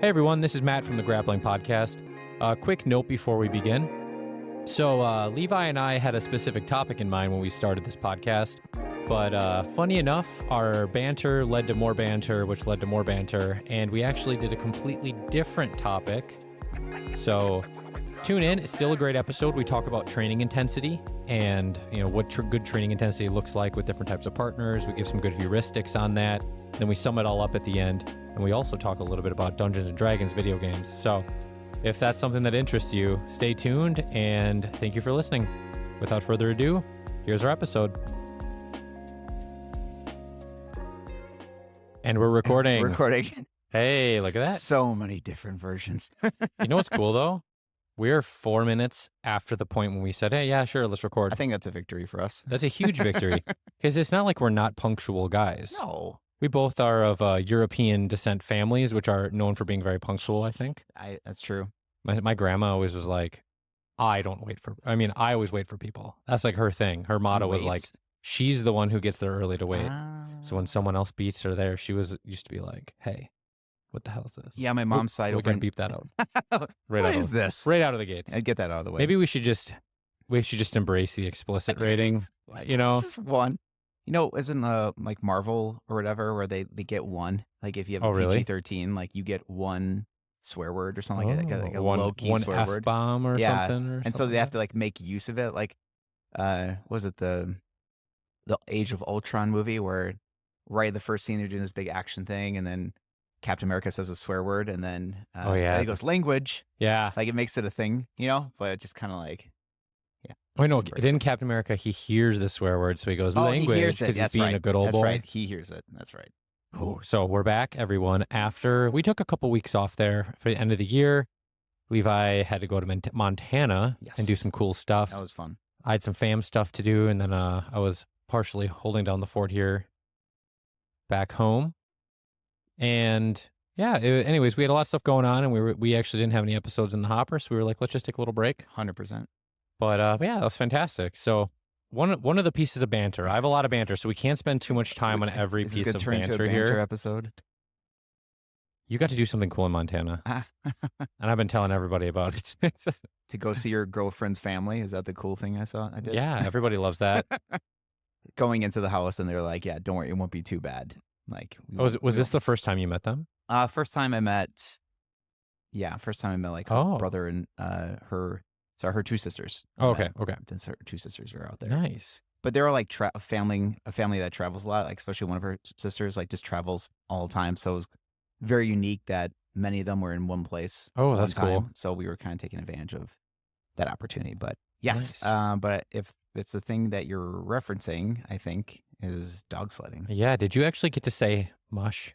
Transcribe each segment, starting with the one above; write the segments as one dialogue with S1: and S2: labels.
S1: Hey everyone, this is Matt from the Grappling Podcast. Quick note before we begin. So Levi and I had a specific topic in mind when we started this podcast, but funny enough, our banter led to more banter, which led to more banter, and we actually did a completely different topic. So tune in. It's still a great episode. We talk about training intensity and what good training intensity looks like with different types of partners. We give some good heuristics on that. Then we sum it all up at the end. And we also talk a little bit about Dungeons & Dragons video games. So if that's something that interests you, stay tuned, and thank you for listening. Without further ado, here's our episode. And we're recording. Hey, look at that.
S2: So many different versions.
S1: You know what's cool, though? We're 4 minutes after the point when we said, hey, yeah, sure, let's record.
S2: I think that's a victory for us.
S1: That's a huge victory. Because it's not like we're not punctual guys.
S2: No.
S1: We both are of European descent families, which are known for being very punctual, I think.
S2: That's true.
S1: My grandma always was like, I always wait for people. That's like her thing. Her motto was like, she's the one who gets there early to wait. So when someone else beats her there, she used to be like, hey, what the hell is this?
S2: Yeah, my mom's side.
S1: We can beep that out.
S2: What is this?
S1: Right out of the gates.
S2: I'd get that out of the way.
S1: Maybe we should just embrace the explicit rating,
S2: This is one. Isn't like Marvel or whatever where they get one? Like if you have a PG-13, like you get one swear word or something like a low-key swear word.
S1: F-bomb or something.
S2: And so they have to like make use of it. Like, was it the Age of Ultron movie where right in the first scene they're doing this big action thing and then Captain America says a swear word and then he goes language.
S1: Yeah.
S2: Like it makes it a thing, but it's just kind of like, yeah.
S1: Oh, no, didn't Captain America, he hears the swear word, so he goes language because he's being a good old boy.
S2: That's right. He hears it. That's right.
S1: Oh, so we're back, everyone. After we took a couple weeks off there for the end of the year, Levi had to go to Montana and do some cool stuff.
S2: That was fun.
S1: I had some fam stuff to do, and then I was partially holding down the fort here back home. And yeah, anyways, we had a lot of stuff going on, and we actually didn't have any episodes in the hopper, so we were like, let's just take a little break.
S2: 100%.
S1: But yeah, that was fantastic. So one of the pieces of banter, I have a lot of banter, so we can't spend too much time on every piece of banter here.
S2: Episode.
S1: You got to do something cool in Montana, and I've been telling everybody about it.
S2: To go see your girlfriend's family, is that the cool thing I saw? I did.
S1: Yeah, everybody loves that.
S2: Going into the house, and they're like, "Yeah, don't worry, it won't be too bad." Like,
S1: was this the first time you met them?
S2: First time I met like her brother and her two sisters.
S1: Oh, okay.
S2: Then her two sisters were out there.
S1: Nice.
S2: But they're like a family that travels a lot. Like especially one of her sisters, like just travels all the time. So it was very unique that many of them were in one place.
S1: Oh, that's cool.
S2: So we were kind of taking advantage of that opportunity. But yes,
S1: nice.
S2: But if it's the thing that you're referencing, I think is dog sledding.
S1: Yeah. Did you actually get to say mush?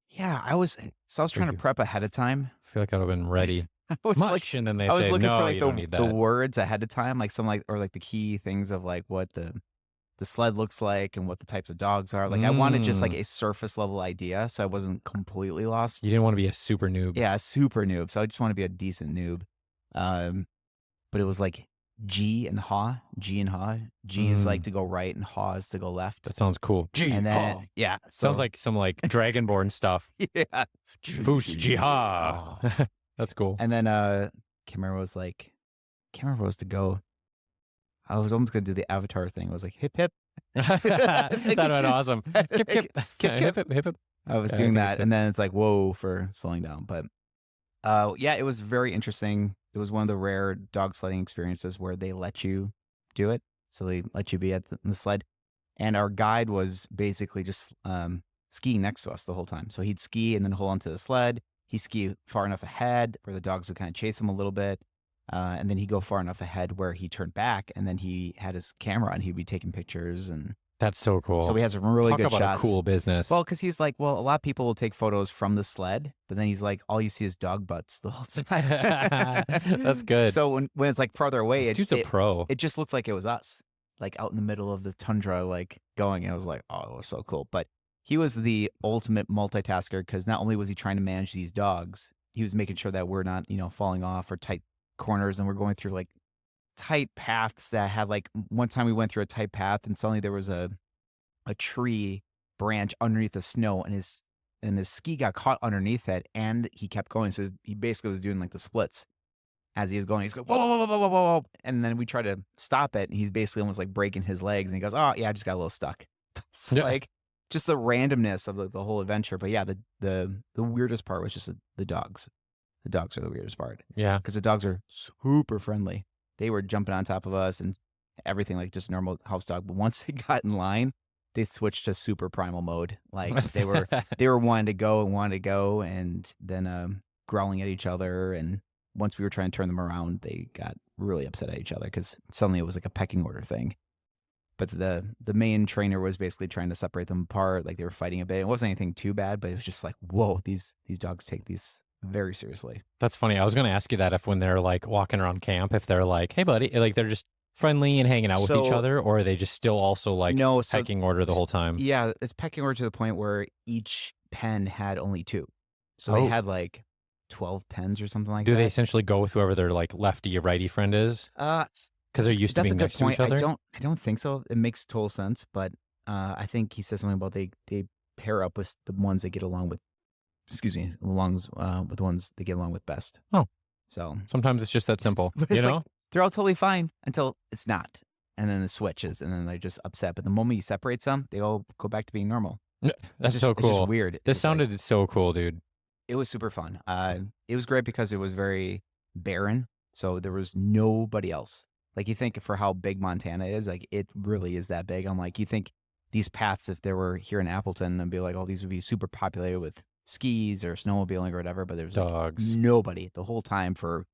S2: Yeah, I was trying to prep ahead of time.
S1: I feel like I would have been ready. Mush, and then they
S2: I was
S1: say,
S2: looking
S1: no,
S2: for like
S1: you don't need that.
S2: the words ahead of time, like or like the key things of like what the sled looks like and what the types of dogs are. Like I wanted just like a surface level idea, so I wasn't completely lost.
S1: You didn't want to be a super noob.
S2: Yeah, a super noob. So I just want to be a decent noob. But it was like G and ha. G is like to go right, and ha is to go left.
S1: That sounds cool. G
S2: and then
S1: sounds like some like Dragonborn stuff.
S2: Yeah,
S1: Foos Jiha. That's cool.
S2: And then Camera was to go. I was almost gonna do the Avatar thing. I was like hip hip.
S1: That went awesome. Hip hip hip hip hip.
S2: I was doing that, and then it's like whoa for slowing down. But yeah, it was very interesting. It was one of the rare dog sledding experiences where they let you do it. So they let you be at the sled. And our guide was basically just skiing next to us the whole time. So he'd ski and then hold onto the sled. He'd ski far enough ahead where the dogs would kind of chase him a little bit. And then he'd go far enough ahead where he turned back, and then he had his camera and he'd be taking pictures. And
S1: that's so cool.
S2: So we had some really good
S1: Talk about
S2: shots.
S1: A cool business.
S2: Well, because he's like, a lot of people will take photos from the sled, but then he's like, all you see is dog butts the whole time.
S1: That's good.
S2: So when it's like farther away,
S1: this dude's a pro.
S2: It just looked like it was us, like out in the middle of the tundra, like going. And I was like, oh, it was so cool. But he was the ultimate multitasker because not only was he trying to manage these dogs, he was making sure that we're not, falling off or tight corners, and we're going through like tight paths that had like one time we went through a tight path and suddenly there was a tree branch underneath the snow, and and his ski got caught underneath it, and he kept going. So he basically was doing like the splits as he was going. He's going, whoa, whoa, whoa, whoa, whoa, whoa, whoa. And then we try to stop it, and he's basically almost like breaking his legs. And he goes, oh, yeah, I just got a little stuck. It's like just the randomness of the whole adventure. But yeah, the weirdest part was just the dogs. The dogs are the weirdest part.
S1: Yeah.
S2: Because the dogs are super friendly. They were jumping on top of us and everything like just normal house dog. But once they got in line, they switched to super primal mode. Like they were wanting to go, and then growling at each other. And once we were trying to turn them around, they got really upset at each other because suddenly it was like a pecking order thing. But the main trainer was basically trying to separate them apart. Like they were fighting a bit. It wasn't anything too bad, but it was just like, whoa, these dogs take these very seriously.
S1: That's funny. I was going to ask you that if when they're like walking around camp, if they're like, hey, buddy, like they're just friendly and hanging out with each other, or are they just still also like pecking order the whole time?
S2: Yeah, it's pecking order to the point where each pen had only 2. So they had like 12 pens or something like that.
S1: Do they essentially go with whoever their like lefty or righty friend is? Because they're used to being next to each other?
S2: I don't think so. It makes total sense, but I think he said something about they pair up with the ones they get along with. With the ones they get along with best.
S1: Oh.
S2: So
S1: sometimes it's just that simple, you know?
S2: Like, they're all totally fine until it's not. And then it switches, and then they're just upset. But the moment you separate them, they all go back to being normal.
S1: That's so cool.
S2: It's just weird.
S1: This sounded so cool, dude.
S2: It was super fun. It was great because it was very barren. So there was nobody else. Like you think for how big Montana is, like it really is that big. I'm like, you think these paths, if they were here in Appleton, and be like, oh, these would be super populated with skis or snowmobiling or whatever, but there's
S1: dogs.
S2: Like nobody the whole time for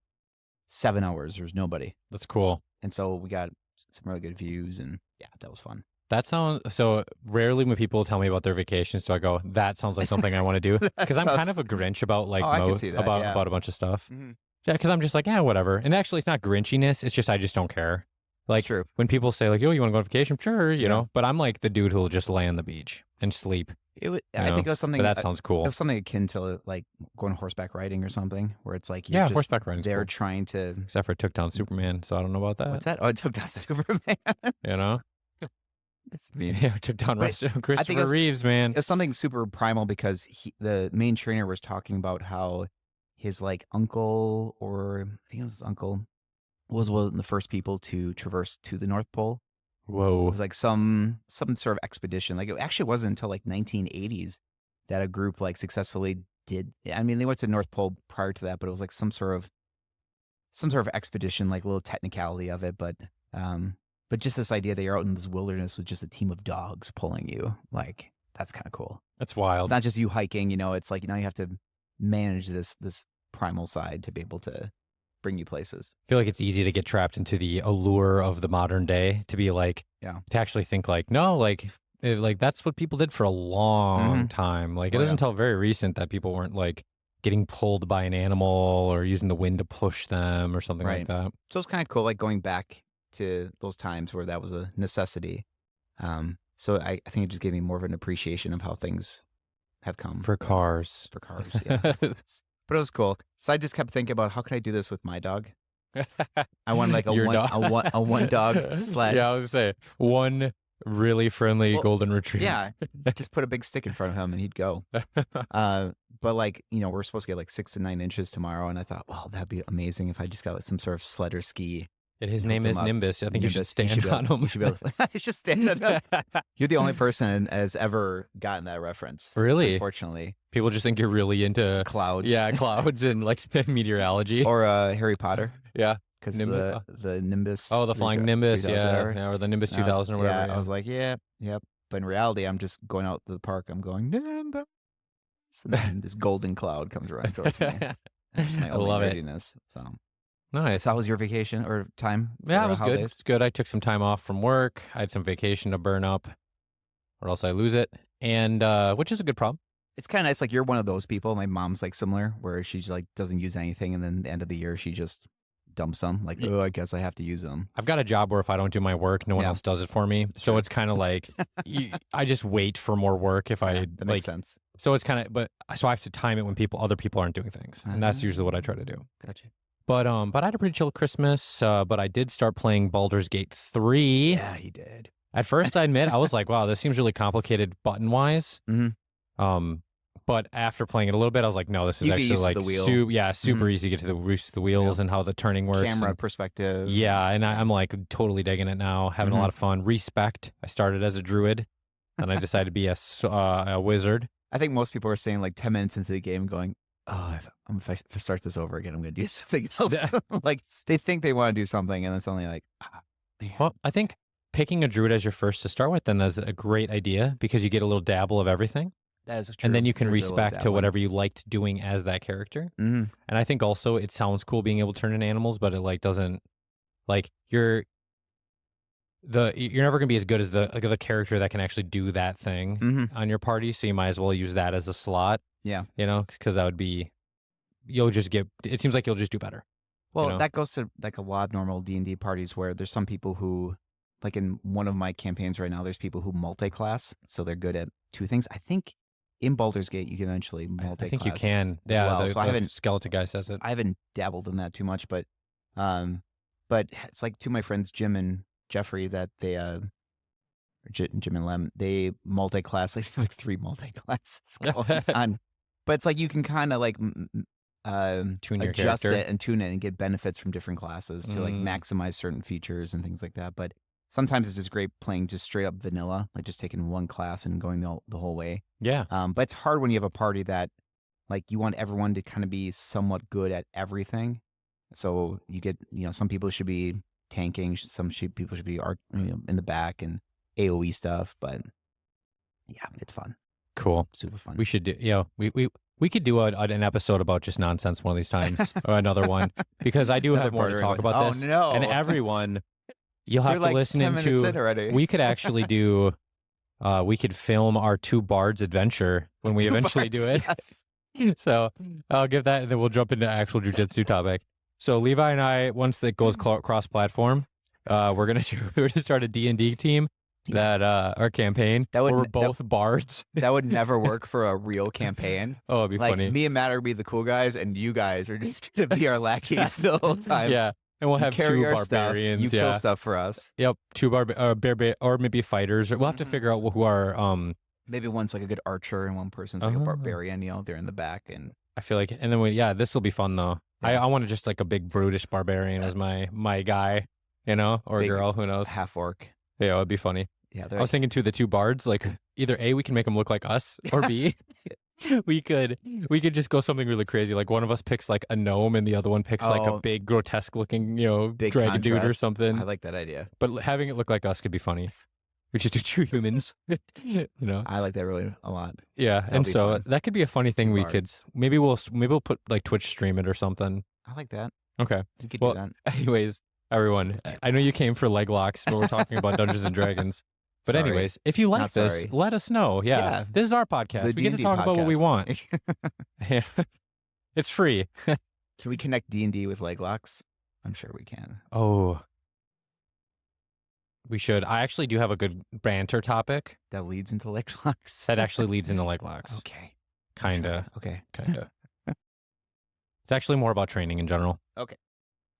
S2: 7 hours. There's nobody.
S1: That's cool.
S2: And so we got some really good views, and yeah, that was fun.
S1: That sounds so. Rarely when people tell me about their vacations, so I go, that sounds like something I want to do, because I'm kind of a Grinch about like about a bunch of stuff.
S2: Mm-hmm.
S1: Yeah, because I'm just like, yeah, whatever. And actually, it's not Grinchiness. It's just I just don't care. Like
S2: true.
S1: When people say like, "Yo, you want to go on vacation?" Sure, you know. But I'm like the dude who'll just lay on the beach and sleep.
S2: I think it was something.
S1: But that sounds cool.
S2: It was something akin to like going horseback riding or something, where it's like
S1: horseback riding.
S2: They're trying to.
S1: Except for it took down Superman, so I don't know about that.
S2: What's that? Oh, it took down Superman.
S1: You know.
S2: That's mean.
S1: Yeah, it took down Christopher Reeves, man.
S2: It was something super primal because the main trainer was talking about how his like uncle, or I think it was his uncle, was one of the first people to traverse to the North Pole.
S1: Whoa.
S2: It was like some sort of expedition. Like it actually wasn't until like 1980s that a group like successfully did. I mean, they went to the North Pole prior to that, but it was like some sort of expedition, like a little technicality of it. But just this idea that you're out in this wilderness with just a team of dogs pulling you, like that's kind of cool.
S1: That's wild.
S2: It's not just you hiking, you know, it's like, now you have to manage this primal side to be able to bring you places.
S1: I feel like it's easy to get trapped into the allure of the modern day, to be like, to actually think like, no, like that's what people did for a long time. Like it isn't until very recent that people weren't like getting pulled by an animal or using the wind to push them or something like that.
S2: So it's kind of cool, like going back to those times where that was a necessity. So I think it just gave me more of an appreciation of how things have come.
S1: For cars,
S2: yeah. But it was cool. So I just kept thinking about how can I do this with my dog? I want like a one dog sled.
S1: Yeah, I was gonna say one really friendly golden retriever.
S2: Yeah, just put a big stick in front of him and he'd go. But like, you know, we're supposed to get like 6 to 9 inches tomorrow, and I thought, well, that'd be amazing if I just got like some sort of sled or ski.
S1: And his name is Nimbus. I think you should stand on him.
S2: You should be able to, you should stand on him. You're the only person has ever gotten that reference.
S1: Really?
S2: Unfortunately.
S1: People just think you're really into
S2: clouds.
S1: Yeah, clouds and like meteorology.
S2: Or Harry Potter.
S1: Yeah.
S2: Because the Nimbus.
S1: Oh, the flying Nimbus. Yeah, or the Nimbus 2000 or whatever.
S2: Yeah, I was like, yep. But in reality, I'm just going out to the park. I'm going, Nimbus. And then this golden cloud comes right towards me. It's my only readiness. So.
S1: Nice.
S2: How was your vacation or time?
S1: Yeah, it was good. It's good. I took some time off from work. I had some vacation to burn up, or else I lose it, and which is a good problem.
S2: It's kind of nice. Like you're one of those people. My mom's like similar, where she's like doesn't use anything, and then at the end of the year she just dumps them. Like, oh, I guess I have to use them.
S1: I've got a job where if I don't do my work, no one else does it for me. So it's kind of like I just wait for more work if I
S2: that makes sense.
S1: So it's kind of, so I have to time it when other people aren't doing things, and that's usually what I try to do.
S2: Gotcha.
S1: But I had a pretty chill Christmas. But I did start playing Baldur's Gate 3.
S2: Yeah, you did.
S1: At first, I admit, I was like, wow, this seems really complicated button-wise.
S2: Mm-hmm.
S1: But after playing it a little bit, I was like, no, this is
S2: You get
S1: actually
S2: used to
S1: like
S2: the wheel.
S1: super easy to get to the use of the wheels and how the turning works.
S2: Camera perspective.
S1: Yeah, and I'm like totally digging it now, having a lot of fun. Respect. I started as a druid, and I decided to be a wizard.
S2: I think most people are saying like 10 minutes into the game going, oh, if I start this over again, I'm going to do something else. Like they think they want to do something and it's only like,
S1: Well, I think picking a druid as your first to start with, then that's a great idea because you get a little dabble of everything.
S2: That is true.
S1: And then you can respect to whatever you liked doing as that character.
S2: Mm-hmm.
S1: And I think also it sounds cool being able to turn into animals, but it like doesn't like you're never gonna be as good as the character that can actually do that thing on your party. So you might as well use that as a slot.
S2: Yeah,
S1: because that would be it seems like you'll just do better.
S2: Well, that goes to like a lot of normal D&D parties where there's some people who, like in one of my campaigns right now, there's people who multi-class, so they're good at two things. I think in Baldur's Gate you can eventually multi-class.
S1: I think you can.
S2: Yeah,
S1: well.
S2: So I haven't.
S1: Skeleton guy says it.
S2: I haven't dabbled in that too much, but it's like two of my friends, Jim and Jeffrey, that they Jim and Lem, they multi-class like 3 multi-classes going on. But it's like you can kind of like
S1: tune your
S2: adjust
S1: character.
S2: it and tune it and get benefits from different classes to like maximize certain features and things like that. But sometimes it's just great playing just straight up vanilla, like just taking one class and going the whole way.
S1: Yeah.
S2: But it's hard when you have a party that like you want everyone to kind of be somewhat good at everything. So you get, some people should be tanking, people should be in the back and AoE stuff. But yeah, it's fun.
S1: Cool.
S2: Super fun.
S1: We should do, we could do an episode about just nonsense one of these times or another one because I do have more to talk about this.
S2: Oh, no.
S1: And everyone, you'll have to listen
S2: 10 minutes in already.
S1: We could actually do, we could film our 2 bards adventure when we eventually do it.
S2: Yes.
S1: So I'll give that and then we'll jump into actual jujitsu topic. So Levi and I, once it goes cross-platform, we're going to start a D&D team. That our campaign we're both bards.
S2: That would never work for a real campaign.
S1: Oh, it'd be funny.
S2: Me and Matt are be the cool guys, and you guys are just gonna be our lackeys the whole time.
S1: Yeah, and we'll have 2 barbarians.
S2: Stuff. You kill stuff for us.
S1: Yep, 2 or maybe fighters. We'll have to figure out who are
S2: Maybe one's like a good archer and one person's like a barbarian. They're in the back, and
S1: I feel like, and then this will be fun though. Yeah. I want to just like a big brutish barbarian as my guy, or big girl, who knows?
S2: Half orc.
S1: Yeah, it'd be funny.
S2: Yeah,
S1: I was thinking too, the 2 bards, like either A, we can make them look like us, or B, we could just go something really crazy. Like one of us picks like a gnome and the other one picks like a big grotesque looking,
S2: big
S1: dragon
S2: contrast.
S1: dude or something.
S2: I like that idea.
S1: But having it look like us could be funny. We just do 2 humans,
S2: I like that really a lot.
S1: Yeah,
S2: That'll
S1: and
S2: be
S1: so
S2: fun.
S1: that could be a funny thing
S2: 2
S1: we
S2: bards.
S1: could, maybe we'll put like Twitch stream it or something.
S2: I like that.
S1: Okay.
S2: You could do that.
S1: Anyways, everyone, I know you came for leg locks, but we're talking about Dungeons and Dragons. But
S2: Sorry.
S1: anyways, if you like
S2: Not
S1: this,
S2: sorry.
S1: let us know. Yeah. This is our podcast. We get to
S2: D&D
S1: talk about what we
S2: podcast.
S1: want. It's free.
S2: Can we connect D&D with leg locks? I'm sure we can.
S1: Oh, we should. I actually do have a good banter topic
S2: That leads into leg locks.
S1: that actually leads into leg locks.
S2: Okay.
S1: Kinda.
S2: Okay.
S1: Kinda. It's actually more about training in general.
S2: Okay.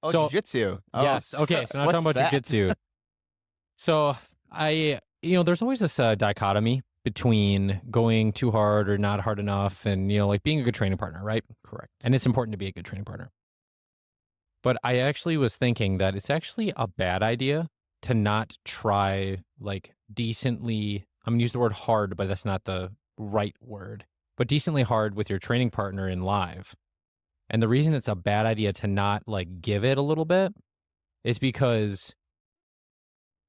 S2: Oh,
S1: So-
S2: jiu-jitsu. Oh.
S1: Yes. Okay. So now
S2: What's
S1: talking about
S2: that?
S1: jujitsu. So there's always this dichotomy between going too hard or not hard enough and, like being a good training partner, right?
S2: Correct.
S1: And it's important to be a good training partner. But I actually was thinking that it's actually a bad idea to not try like decently, I'm going to use the word hard, but that's not the right word, but decently hard with your training partner in live. And the reason it's a bad idea to not like give it a little bit is because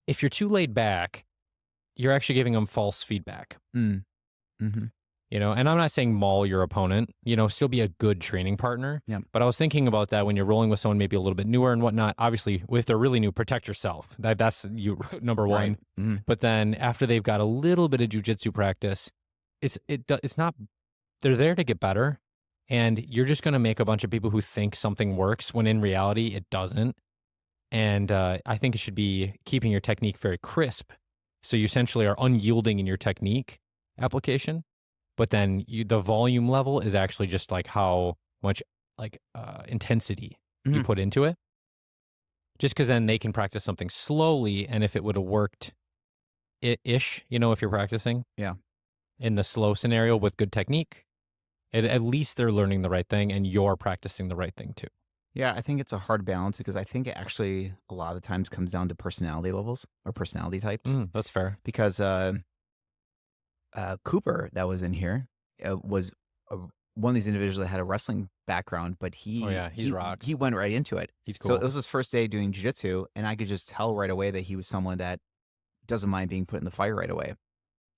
S1: if you're too laid back, you're actually giving them false feedback.
S2: Mm-hmm.
S1: And I'm not saying maul your opponent, still be a good training partner.
S2: Yeah.
S1: But I was thinking about that when you're rolling with someone maybe a little bit newer and whatnot. Obviously, if they're really new, protect yourself. That's you number one.
S2: Right. Mm-hmm.
S1: But then after they've got a little bit of jujitsu practice, it's not, they're there to get better. And you're just going to make a bunch of people who think something works when in reality it doesn't. And I think it should be keeping your technique very crisp. So you essentially are unyielding in your technique application. But then the volume level is actually just like how much like intensity you put into it. Just because then they can practice something slowly. And if it would have worked ish, if you're practicing
S2: Yeah.
S1: in the slow scenario with good technique, At least they're learning the right thing and you're practicing the right thing too.
S2: Yeah, I think it's a hard balance because I think it actually a lot of times comes down to personality levels or personality types.
S1: That's fair.
S2: Because Cooper, that was in here, was one of these individuals that had a wrestling background, but
S1: Oh yeah, he rocks.
S2: he went right into it.
S1: He's
S2: So
S1: cool.
S2: it was his first day doing jiu-jitsu, and I could just tell right away that he was someone that doesn't mind being put in the fire right away.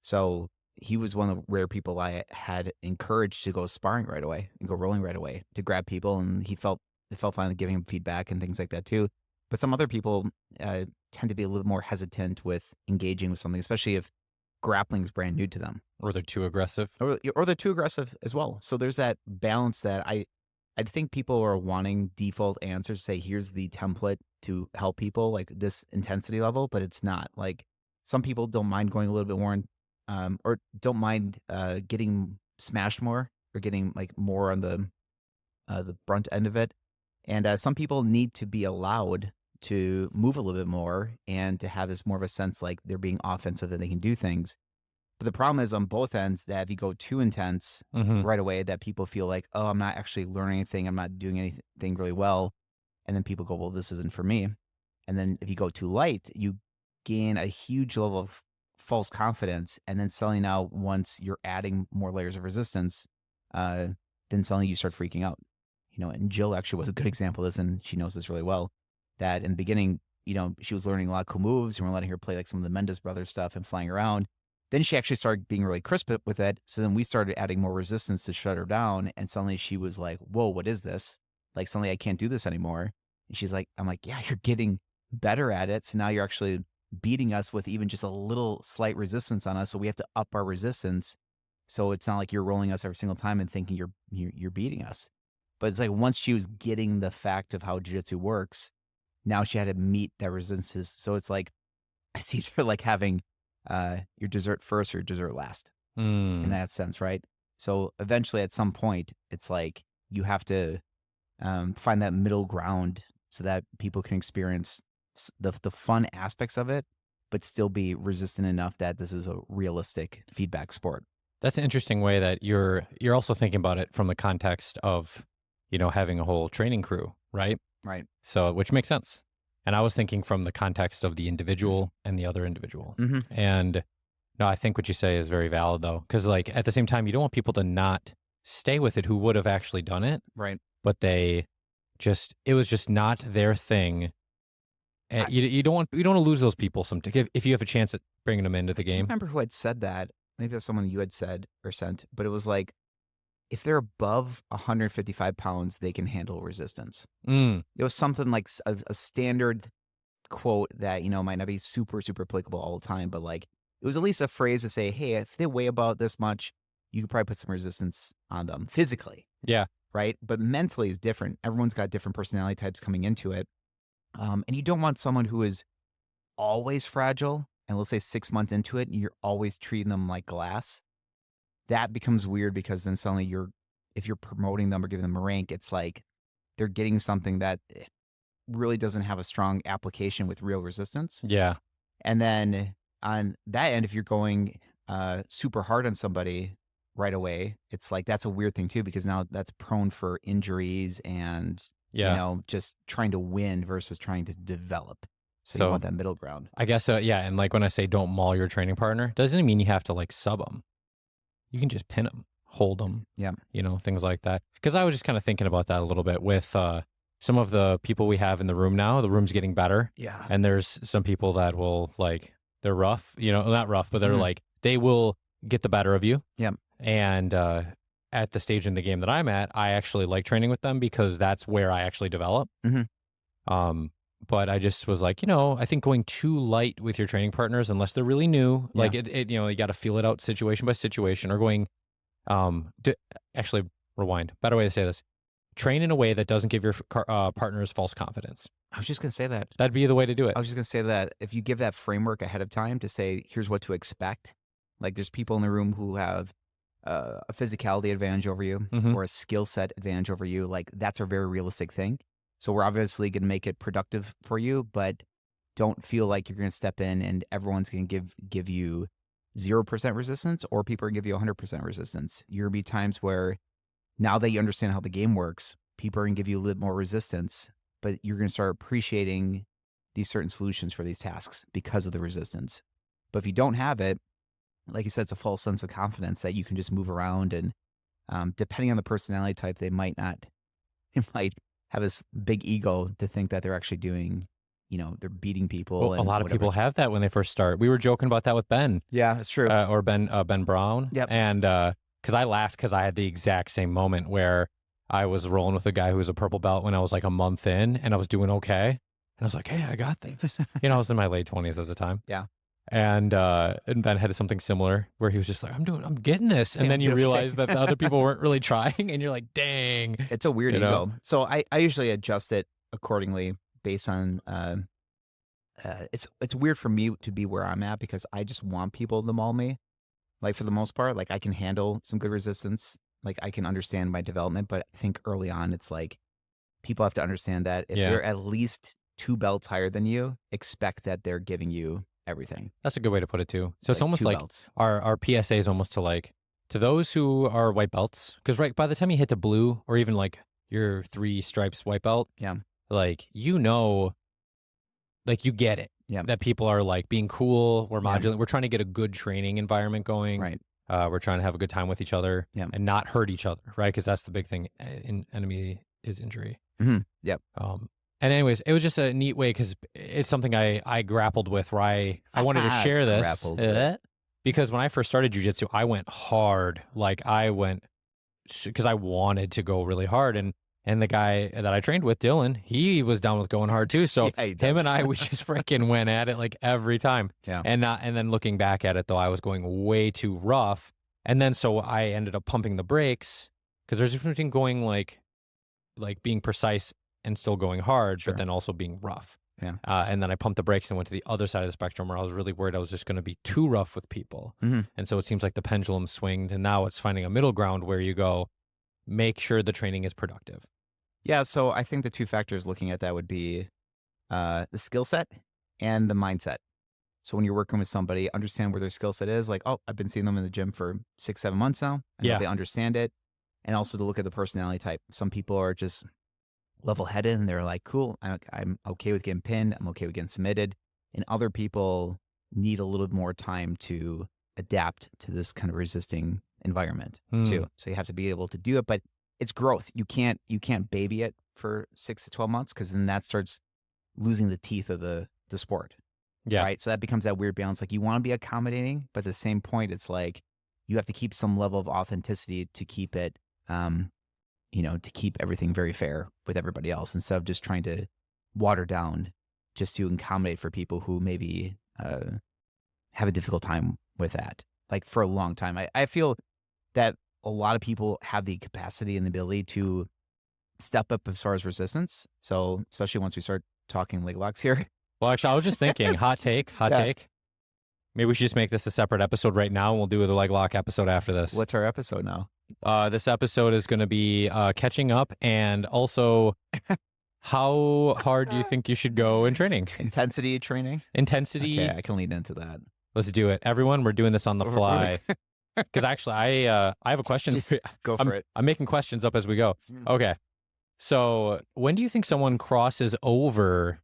S2: So he was one of the rare people I had encouraged to go sparring right away and go rolling right away to grab people, and it felt fine giving him feedback and things like that too. But some other people tend to be a little more hesitant with engaging with something, especially if grappling's brand new to them,
S1: Or they're too aggressive.
S2: or they're too aggressive as well. So there's that balance that I think people are wanting default answers. Say here's the template to help people like this intensity level, but it's not. Like some people don't mind going a little bit more, or don't mind getting smashed more or getting like more on the brunt end of it. And some people need to be allowed to move a little bit more and to have this more of a sense like they're being offensive and they can do things. But the problem is on both ends that if you go too intense right away, that people feel like, oh, I'm not actually learning anything. I'm not doing anything really well. And then people go, well, this isn't for me. And then if you go too light, you gain a huge level of false confidence. And then suddenly now, once you're adding more layers of resistance, then suddenly you start freaking out. And Jill actually was a good example of this, and she knows this really well, that in the beginning, she was learning a lot of cool moves, and we're letting her play like some of the Mendes brothers stuff and flying around. Then she actually started being really crisp with it. So then we started adding more resistance to shut her down. And suddenly she was like, whoa, what is this? Like suddenly I can't do this anymore. And she's like, I'm like, yeah, you're getting better at it. So now you're actually beating us with even just a little slight resistance on us. So we have to up our resistance. So it's not like you're rolling us every single time and thinking you're beating us. But it's like once she was getting the fact of how jiu-jitsu works, now she had to meet that resistance. So it's like, it's either like having your dessert first or your dessert last in that sense, right? So eventually at some point, it's like you have to find that middle ground so that people can experience the fun aspects of it, but still be resistant enough that this is a realistic feedback sport.
S1: That's an interesting way that you're also thinking about it from the context of, having a whole training crew, right?
S2: Right.
S1: So, which makes sense. And I was thinking from the context of the individual and the other individual. And no, I think what you say is very valid though. Cause like at the same time, you don't want people to not stay with it who would have actually done it.
S2: Right.
S1: But it was just not their thing. And you don't want to lose those people sometimes if you have a chance at bringing them into the
S2: I can't
S1: game.
S2: remember who had said that. Maybe it was someone you had said or sent, but it was like, if they're above 155 pounds, they can handle resistance. It was something like a standard quote that, might not be super, super applicable all the time, but like it was at least a phrase to say, hey, if they weigh about this much, you could probably put some resistance on them physically.
S1: Yeah.
S2: Right. But mentally is different. Everyone's got different personality types coming into it. And you don't want someone who is always fragile. And let's say 6 months into it, and you're always treating them like glass. That becomes weird because then suddenly if you're promoting them or giving them a rank, it's like they're getting something that really doesn't have a strong application with real resistance.
S1: Yeah.
S2: And then on that end, if you're going super hard on somebody right away, it's like that's a weird thing too, because now that's prone for injuries and, just trying to win versus trying to develop. So you want that middle ground.
S1: I guess, yeah. And like when I say don't maul your training partner, doesn't mean you have to like sub them. You can just pin them, hold them, things like that. Because I was just kind of thinking about that a little bit with some of the people we have in the room now. The room's getting better.
S2: Yeah.
S1: And there's some people that will like, they're rough, not rough, but they're like, they will get the better of you.
S2: Yeah.
S1: And at the stage in the game that I'm at, I actually like training with them because that's where I actually develop. But I just was like, I think going too light with your training partners, unless they're really new, like you got to feel it out situation by situation, or going, actually rewind. Better way to say this: train in a way that doesn't give your partners false confidence.
S2: I was just gonna say that.
S1: That'd be the way to do it.
S2: I was just gonna say that if you give that framework ahead of time to say, here's what to expect. Like there's people in the room who have a physicality advantage over you or a skill set advantage over you. Like that's a very realistic thing. So we're obviously going to make it productive for you, but don't feel like you're going to step in and everyone's going to give you 0% resistance or people are going to give you 100% resistance. You're going to be times where now that you understand how the game works, people are going to give you a little more resistance, but you're going to start appreciating these certain solutions for these tasks because of the resistance. But if you don't have it, like you said, it's a false sense of confidence that you can just move around, and depending on the personality type, they might have this big ego to think that they're actually doing, they're beating people.
S1: Well, a
S2: and
S1: lot of
S2: whatever.
S1: people have that when they first start. We were joking about that with Ben.
S2: Yeah, that's true.
S1: Or Ben Brown.
S2: Yep.
S1: And because I laughed because I had the exact same moment where I was rolling with a guy who was a purple belt when I was like a month in, and I was doing okay. And I was like, hey, I got this. I was in my late 20s at the time.
S2: Yeah.
S1: And Ben had something similar where he was just like, I'm getting this. And then you realize that the other people weren't really trying, and you're like, dang.
S2: It's a weird ego. So I usually adjust it accordingly based on, it's weird for me to be where I'm at because I just want people to maul me. Like for the most part, like I can handle some good resistance. Like I can understand my development, but I think early on it's like people have to understand that if they're at least 2 belts higher than you, expect that they're giving you everything.
S1: That's a good way to put it too. So it's almost like
S2: belts.
S1: our PSA is almost to those who are white belts, because by the time you hit the blue or even like your 3 stripes white belt, like like you get it.
S2: Yeah.
S1: That people are like being cool. We're modular. We're trying to get a good training environment going.
S2: Right.
S1: We're trying to have a good time with each other and not hurt each other, right? Because that's the big thing. Enemy is injury.
S2: Mm-hmm. Yep.
S1: And anyways, it was just a neat way because it's something I grappled with where I wanted to share this. Because when I first started jiu-jitsu, I went hard. Like I went because I wanted to go really hard. And the guy that I trained with, Dylan, he was down with going hard too. So him and I, we just freaking went at it like every time.
S2: Yeah.
S1: And then looking back at it though, I was going way too rough. And then so I ended up pumping the brakes because there's a difference between going like being precise and still going hard, but then also being rough.
S2: Yeah.
S1: And then I pumped the brakes and went to the other side of the spectrum where I was really worried I was just going to be too rough with people.
S2: Mm-hmm.
S1: And so it seems like the pendulum swinged, and now it's finding a middle ground where you go, make sure the training is productive.
S2: Yeah, so I think the 2 factors looking at that would be the skill set and the mindset. So when you're working with somebody, understand where their skill set is. Like, oh, I've been seeing them in the gym for 6-7 months now. I know they understand it. And also to look at the personality type. Some people are just level-headed and they're like, cool, I'm okay with getting pinned. I'm okay with getting submitted. And other people need a little more time to adapt to this kind of resisting environment too. So you have to be able to do it, but it's growth. You can't baby it for 6 to 12 months because then that starts losing the teeth of the sport.
S1: Yeah.
S2: Right. So that becomes that weird balance. Like you want to be accommodating, but at the same point, it's like you have to keep some level of authenticity to keep it, to keep everything very fair with everybody else instead of just trying to water down just to accommodate for people who maybe have a difficult time with that. Like for a long time, I feel that a lot of people have the capacity and the ability to step up as far as resistance. So especially once we start talking leg locks here.
S1: Well, actually, I was just thinking, hot take. Maybe we should just make this a separate episode right now, and we'll do the leg lock episode after this.
S2: What's our episode now?
S1: This episode is going to be catching up, and also how hard do you think you should go in training?
S2: Intensity training?
S1: Intensity.
S2: Okay, I can lean into that.
S1: Let's do it. Everyone, we're doing this on the fly. Because actually, I have a question.
S2: Just go for it.
S1: I'm making questions up as we go. Okay. So when do you think someone crosses over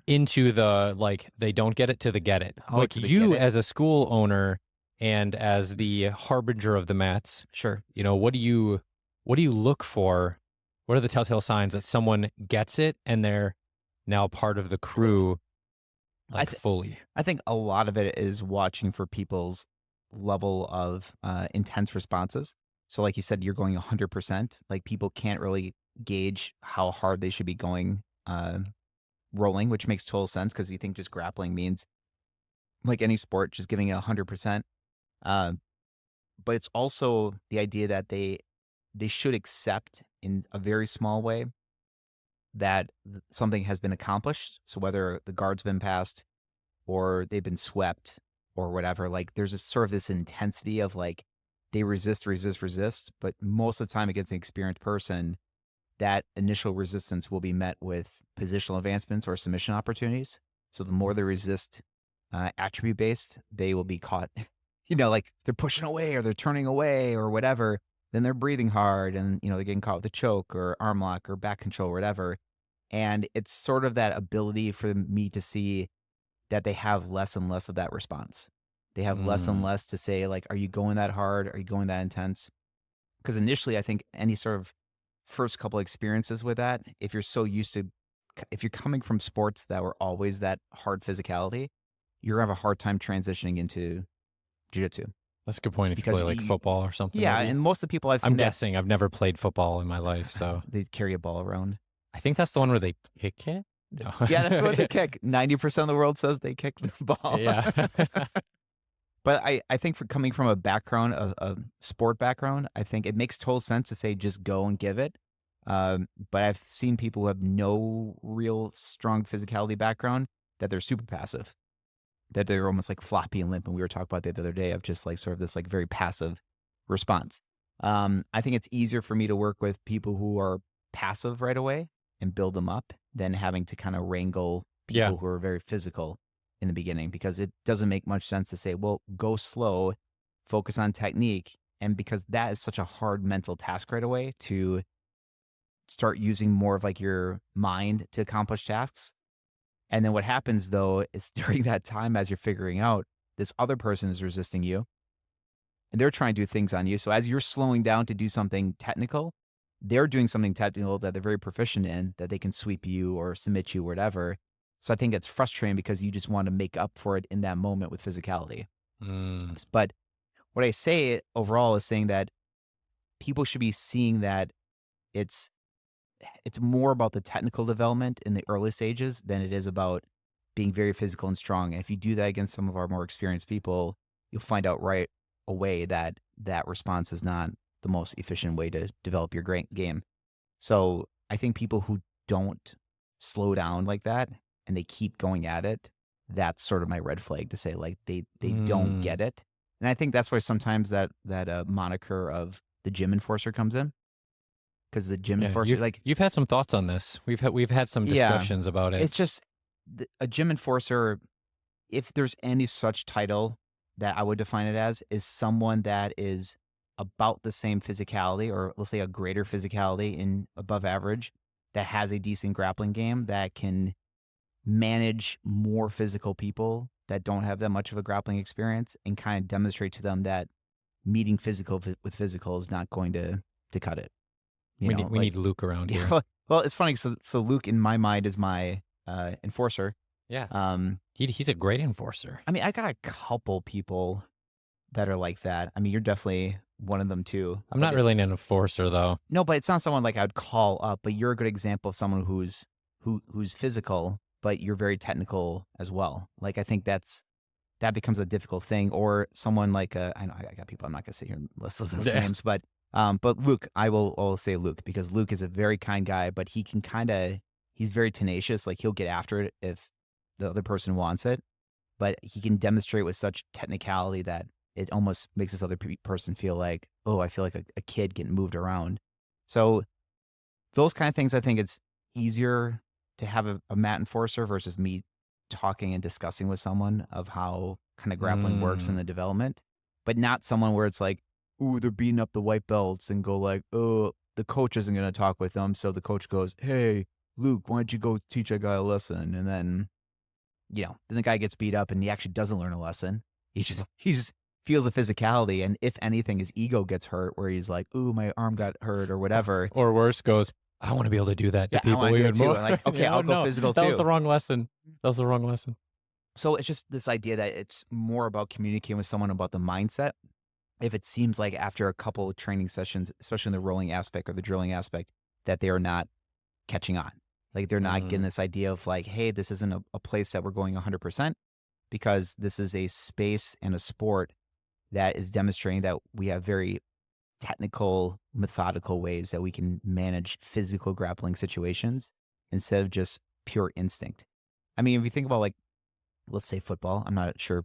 S1: into the, like, they don't get it to the get it?
S2: Oh,
S1: like
S2: to the
S1: you
S2: get it.
S1: as a school owner and as the harbinger of the mats,
S2: Sure.
S1: what do you look for? What are the telltale signs that someone gets it and they're now part of the crew, like fully?
S2: I think a lot of it is watching for people's level of intense responses. So like you said, you're going 100%. Like people can't really gauge how hard they should be going rolling, which makes total sense because you think just grappling means, like any sport, just giving it 100%. But it's also the idea that they should accept in a very small way that something has been accomplished. So whether the guard's been passed or they've been swept or whatever, like there's a sort of this intensity of like they resist, but most of the time against an experienced person, that initial resistance will be met with positional advancements or submission opportunities. So the more they resist attribute based, they will be caught, like they're pushing away or they're turning away or whatever. then they're breathing hard and, they're getting caught with a choke or arm lock or back control or whatever. And it's sort of that ability for me to see that they have less and less of that response. They have less and
S1: Mm.
S2: less to say, like, are you going that hard? Are you going that intense? Because initially, I think any sort of first couple experiences with that, if you're so used to, if you're coming from sports that were always that hard physicality, you're gonna have a hard time transitioning into jiu-jitsu.
S1: That's a good point if you
S2: Because
S1: play like football or something,
S2: yeah,
S1: maybe.
S2: and most of the people I've
S1: I'm
S2: seen that
S1: guessing. I've never played football in my life, so
S2: they carry a ball around.
S1: I think that's the one where they kick it? No.
S2: Yeah, that's what they kick. 90% of the world says they kick the ball.
S1: Yeah.
S2: But I think for coming from a background of sport background, I think it makes total sense to say just go and give it. But I've seen people who have no real strong physicality background that they're super passive, that they're almost like floppy and limp. And we were talking about that the other day of just like sort of this like very passive response. I think it's easier for me to work with people who are passive right away and build them up than having to kind of wrangle people
S1: Yeah.
S2: who are very physical in the beginning, because it doesn't make much sense to say, well, go slow, focus on technique. And because that is such a hard mental task right away, to start using more of like your mind to accomplish tasks. And then what happens though is during that time, as you're figuring out, this other person is resisting you and they're trying to do things on you. So as you're slowing down to do something technical, they're doing something technical that they're very proficient in, that they can sweep you or submit you or whatever. So I think it's frustrating because you just want to make up for it in that moment with physicality.
S1: Mm.
S2: But what I say overall is saying that people should be seeing that it's more about the technical development in the early stages than it is about being very physical and strong. And if you do that against some of our more experienced people, you'll find out right away that that response is not the most efficient way to develop your great game. So I think people who don't slow down like that and they keep going at it, that's sort of my red flag to say like they don't get it. And I think that's why sometimes that moniker of the gym enforcer comes in, because the gym enforcer,
S1: you've had some thoughts on this. We've had some discussions about it.
S2: It's just a gym enforcer, if there's any such title that I would define it as, is someone that is about the same physicality, or let's say a greater physicality in above average, that has a decent grappling game, that can manage more physical people that don't have that much of a grappling experience, and kind of demonstrate to them that meeting physical with physical is not going to cut it.
S1: We need Luke around here.
S2: Well, it's funny. So Luke, in my mind, is my enforcer.
S1: Yeah. He's a great enforcer.
S2: I mean, I got a couple people that are like that. I mean, you're definitely one of them too.
S1: I'm not really an enforcer though.
S2: No, but it's not someone like I would call up. But you're a good example of someone who's physical, but you're very technical as well. Like I think that becomes a difficult thing. Or someone like I know I got people. I'm not gonna sit here and list the names, but Luke, I will say Luke, because Luke is a very kind guy, but he can he's very tenacious. Like he'll get after it if the other person wants it, but he can demonstrate with such technicality that it almost makes this other person feel like, oh, I feel like a kid getting moved around. So those kind of things, I think it's easier to have a mat enforcer versus me talking and discussing with someone of how kind of grappling works in the development, but not someone where it's like, ooh, they're beating up the white belts and go like, oh, the coach isn't going to talk with them. So the coach goes, hey, Luke, why don't you go teach that guy a lesson? And then, then the guy gets beat up and he actually doesn't learn a lesson. He just feels a physicality. And if anything, his ego gets hurt where he's like, ooh, my arm got hurt or whatever.
S1: Or worse, goes, I want to be able to do that to people even more.
S2: Like, okay, I'll go physical too.
S1: That was the wrong lesson.
S2: So it's just this idea that it's more about communicating with someone about the mindset. If it seems like after a couple of training sessions, especially in the rolling aspect or the drilling aspect, that they are not catching on. Like they're not getting this idea of like, hey, this isn't a place that we're going 100%, because this is a space and a sport that is demonstrating that we have very technical, methodical ways that we can manage physical grappling situations instead of just pure instinct. I mean, if you think about like, let's say football, I'm not sure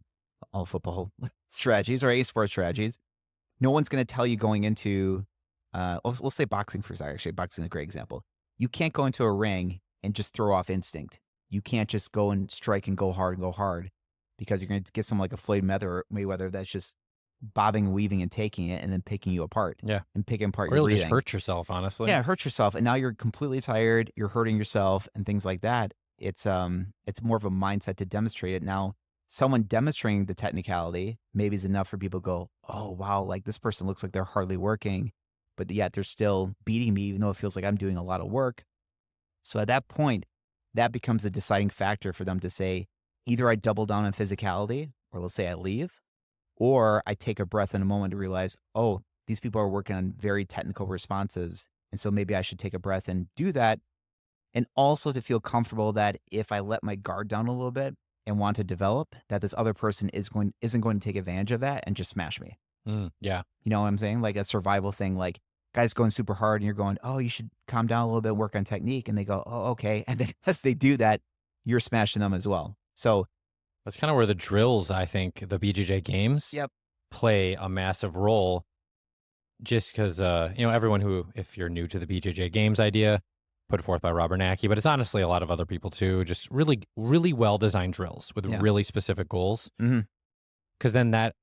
S2: all football strategies or any sport strategies. No one's going to tell you going into, let's say boxing for example. Actually, boxing is a great example. You can't go into a ring and just throw off instinct. You can't just go and strike and go hard, because you're going to get someone like a Floyd Mayweather that's just bobbing, weaving, and taking it, and then picking you apart.
S1: Yeah.
S2: And picking apart
S1: Or
S2: your
S1: you'll
S2: breathing.
S1: just hurt yourself, honestly.
S2: Yeah, hurt yourself, and now you're completely tired. You're hurting yourself, and things like that. It's more of a mindset to demonstrate it. Now, someone demonstrating the technicality maybe is enough for people to go, "Oh wow, like this person looks like they're hardly working, but yet they're still beating me, even though it feels like I'm doing a lot of work." So at that point, that becomes a deciding factor for them to say, either I double down on physicality, or let's say I leave, or I take a breath in a moment to realize, oh, these people are working on very technical responses. And so maybe I should take a breath and do that. And also to feel comfortable that if I let my guard down a little bit and want to develop, that this other person isn't going to take advantage of that and just smash me.
S1: Yeah.
S2: You know what I'm saying? Like a survival thing, like guys going super hard and you're going, oh, you should calm down a little bit, work on technique. And they go, oh, okay. And then as they do that, you're smashing them as well. So
S1: That's kind of where the drills, I think, the BJJ games
S2: yep.
S1: play a massive role. Just because, everyone who, if you're new to the BJJ games idea, put forth by Robert Nacky, but it's honestly a lot of other people too, just really, really well-designed drills with
S2: Yeah.
S1: really specific goals.
S2: Mhm.
S1: Because then that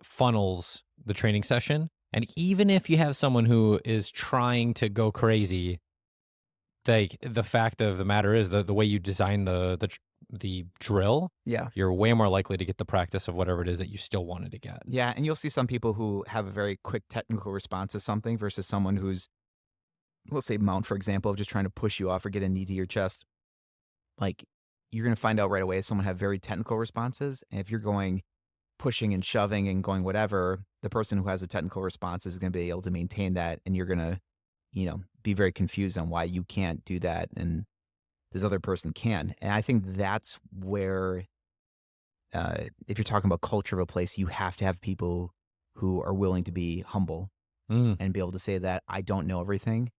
S1: funnels the training session. And even if you have someone who is trying to go crazy, the fact of the matter is the way you design the drill,
S2: Yeah.
S1: you're way more likely to get the practice of whatever it is that you still wanted to get.
S2: Yeah. And you'll see some people who have a very quick technical response to something versus someone who's, let's say, mount, for example, of just trying to push you off or get a knee to your chest. Like, you're going to find out right away if someone have very technical responses. And if you're going pushing and shoving and going whatever, the person who has a technical response is going to be able to maintain that. And you're going to, be very confused on why you can't do that and this other person can. And I think that's where, if you're talking about culture of a place, you have to have people who are willing to be humble and be able to say that I don't know everything.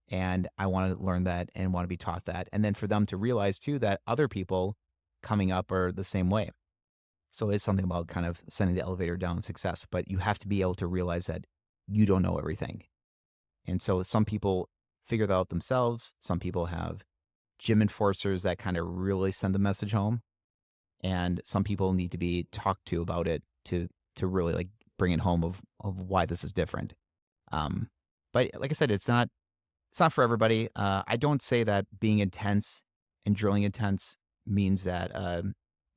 S2: And I want to learn that and want to be taught that. And then for them to realize too that other people coming up are the same way. So it's something about kind of sending the elevator down in success, but you have to be able to realize that you don't know everything. And so some people figure that out themselves. Some people have gym enforcers that kind of really send the message home. And some people need to be talked to about it to really like bring it home of why this is different. But like I said, it's not for everybody. I don't say that being intense and drilling intense means that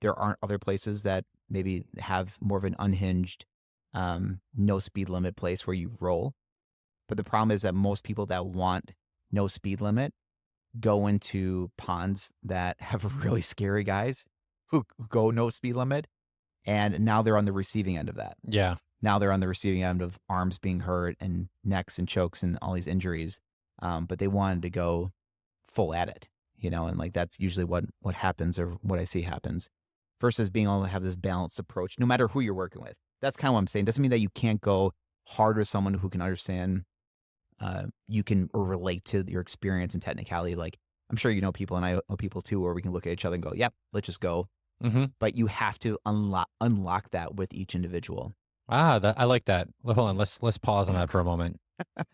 S2: there aren't other places that maybe have more of an unhinged, no speed limit place where you roll. But the problem is that most people that want no speed limit go into ponds that have really scary guys who go no speed limit. And now they're on the receiving end of that.
S1: Yeah.
S2: Now they're on the receiving end of arms being hurt and necks and chokes and all these injuries. But they wanted to go full at it, and like that's usually what happens or what I see happens versus being able to have this balanced approach, no matter who you're working with. That's kind of what I'm saying. Doesn't mean that you can't go hard with someone who can understand, you can or relate to your experience and technicality. Like I'm sure people, and I know people too, where we can look at each other and go, yep, let's just go.
S1: Mm-hmm.
S2: But you have to unlock that with each individual.
S1: I like that. Hold on, let's pause on that for a moment.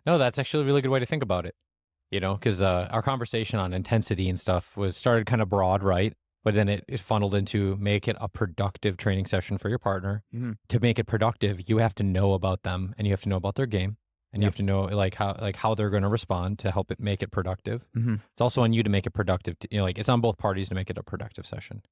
S1: No, that's actually a really good way to think about it. Because our conversation on intensity and stuff started kind of broad, right? But then it funneled into make it a productive training session for your partner.
S2: Mm-hmm.
S1: To make it productive, you have to know about them and you have to know about their game. And you have to know how they're going to respond to help it make it productive.
S2: Mm-hmm.
S1: It's also on you to make it productive. It's on both parties to make it a productive session.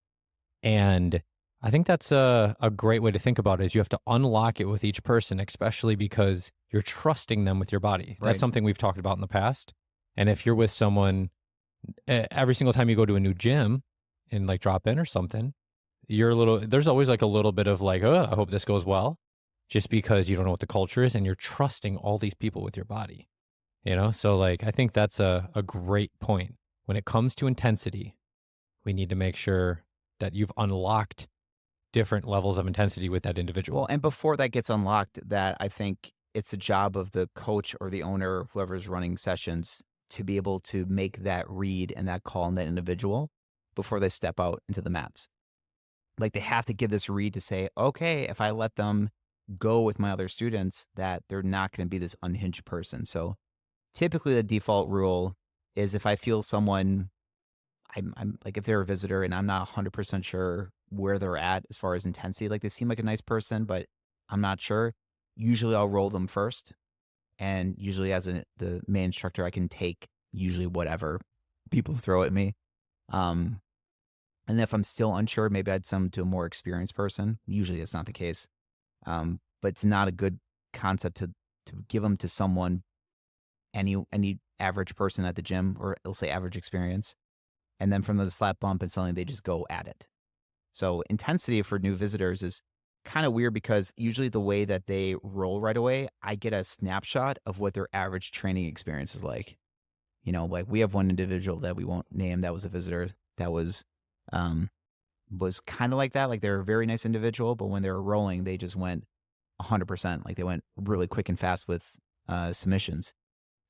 S1: And I think that's a great way to think about it is you have to unlock it with each person, especially because you're trusting them with your body.
S2: Right.
S1: That's something we've talked about in the past. And if you're with someone every single time you go to a new gym and like drop in or something, there's always like a little bit of like, oh, I hope this goes well, just because you don't know what the culture is and you're trusting all these people with your body, So like, I think that's a great point. When it comes to intensity, we need to make sure that you've unlocked different levels of intensity with that individual.
S2: Well, and before that gets unlocked, that I think it's a job of the coach or the owner, whoever's running sessions, to be able to make that read and that call on that individual before they step out into the mats. Like they have to give this read to say, okay, if I let them go with my other students, that they're not going to be this unhinged person. So typically the default rule is if I feel someone, I'm like, if they're a visitor and I'm not 100% sure where they're at as far as intensity, like they seem like a nice person, but I'm not sure. usually I'll roll them first. And usually as the main instructor, I can take usually whatever people throw at me. Um, and if I'm still unsure, maybe I'd send them to a more experienced person. Usually it's not the case. But it's not a good concept to give them to someone, any average person at the gym, or let's say average experience. And then from the slap bump and suddenly they just go at it. So intensity for new visitors is kind of weird because usually the way that they roll right away, I get a snapshot of what their average training experience is like. Like we have one individual that we won't name that was a visitor that was kind of like that. Like they're a very nice individual, but when they were rolling, they just went 100%. Like they went really quick and fast with submissions.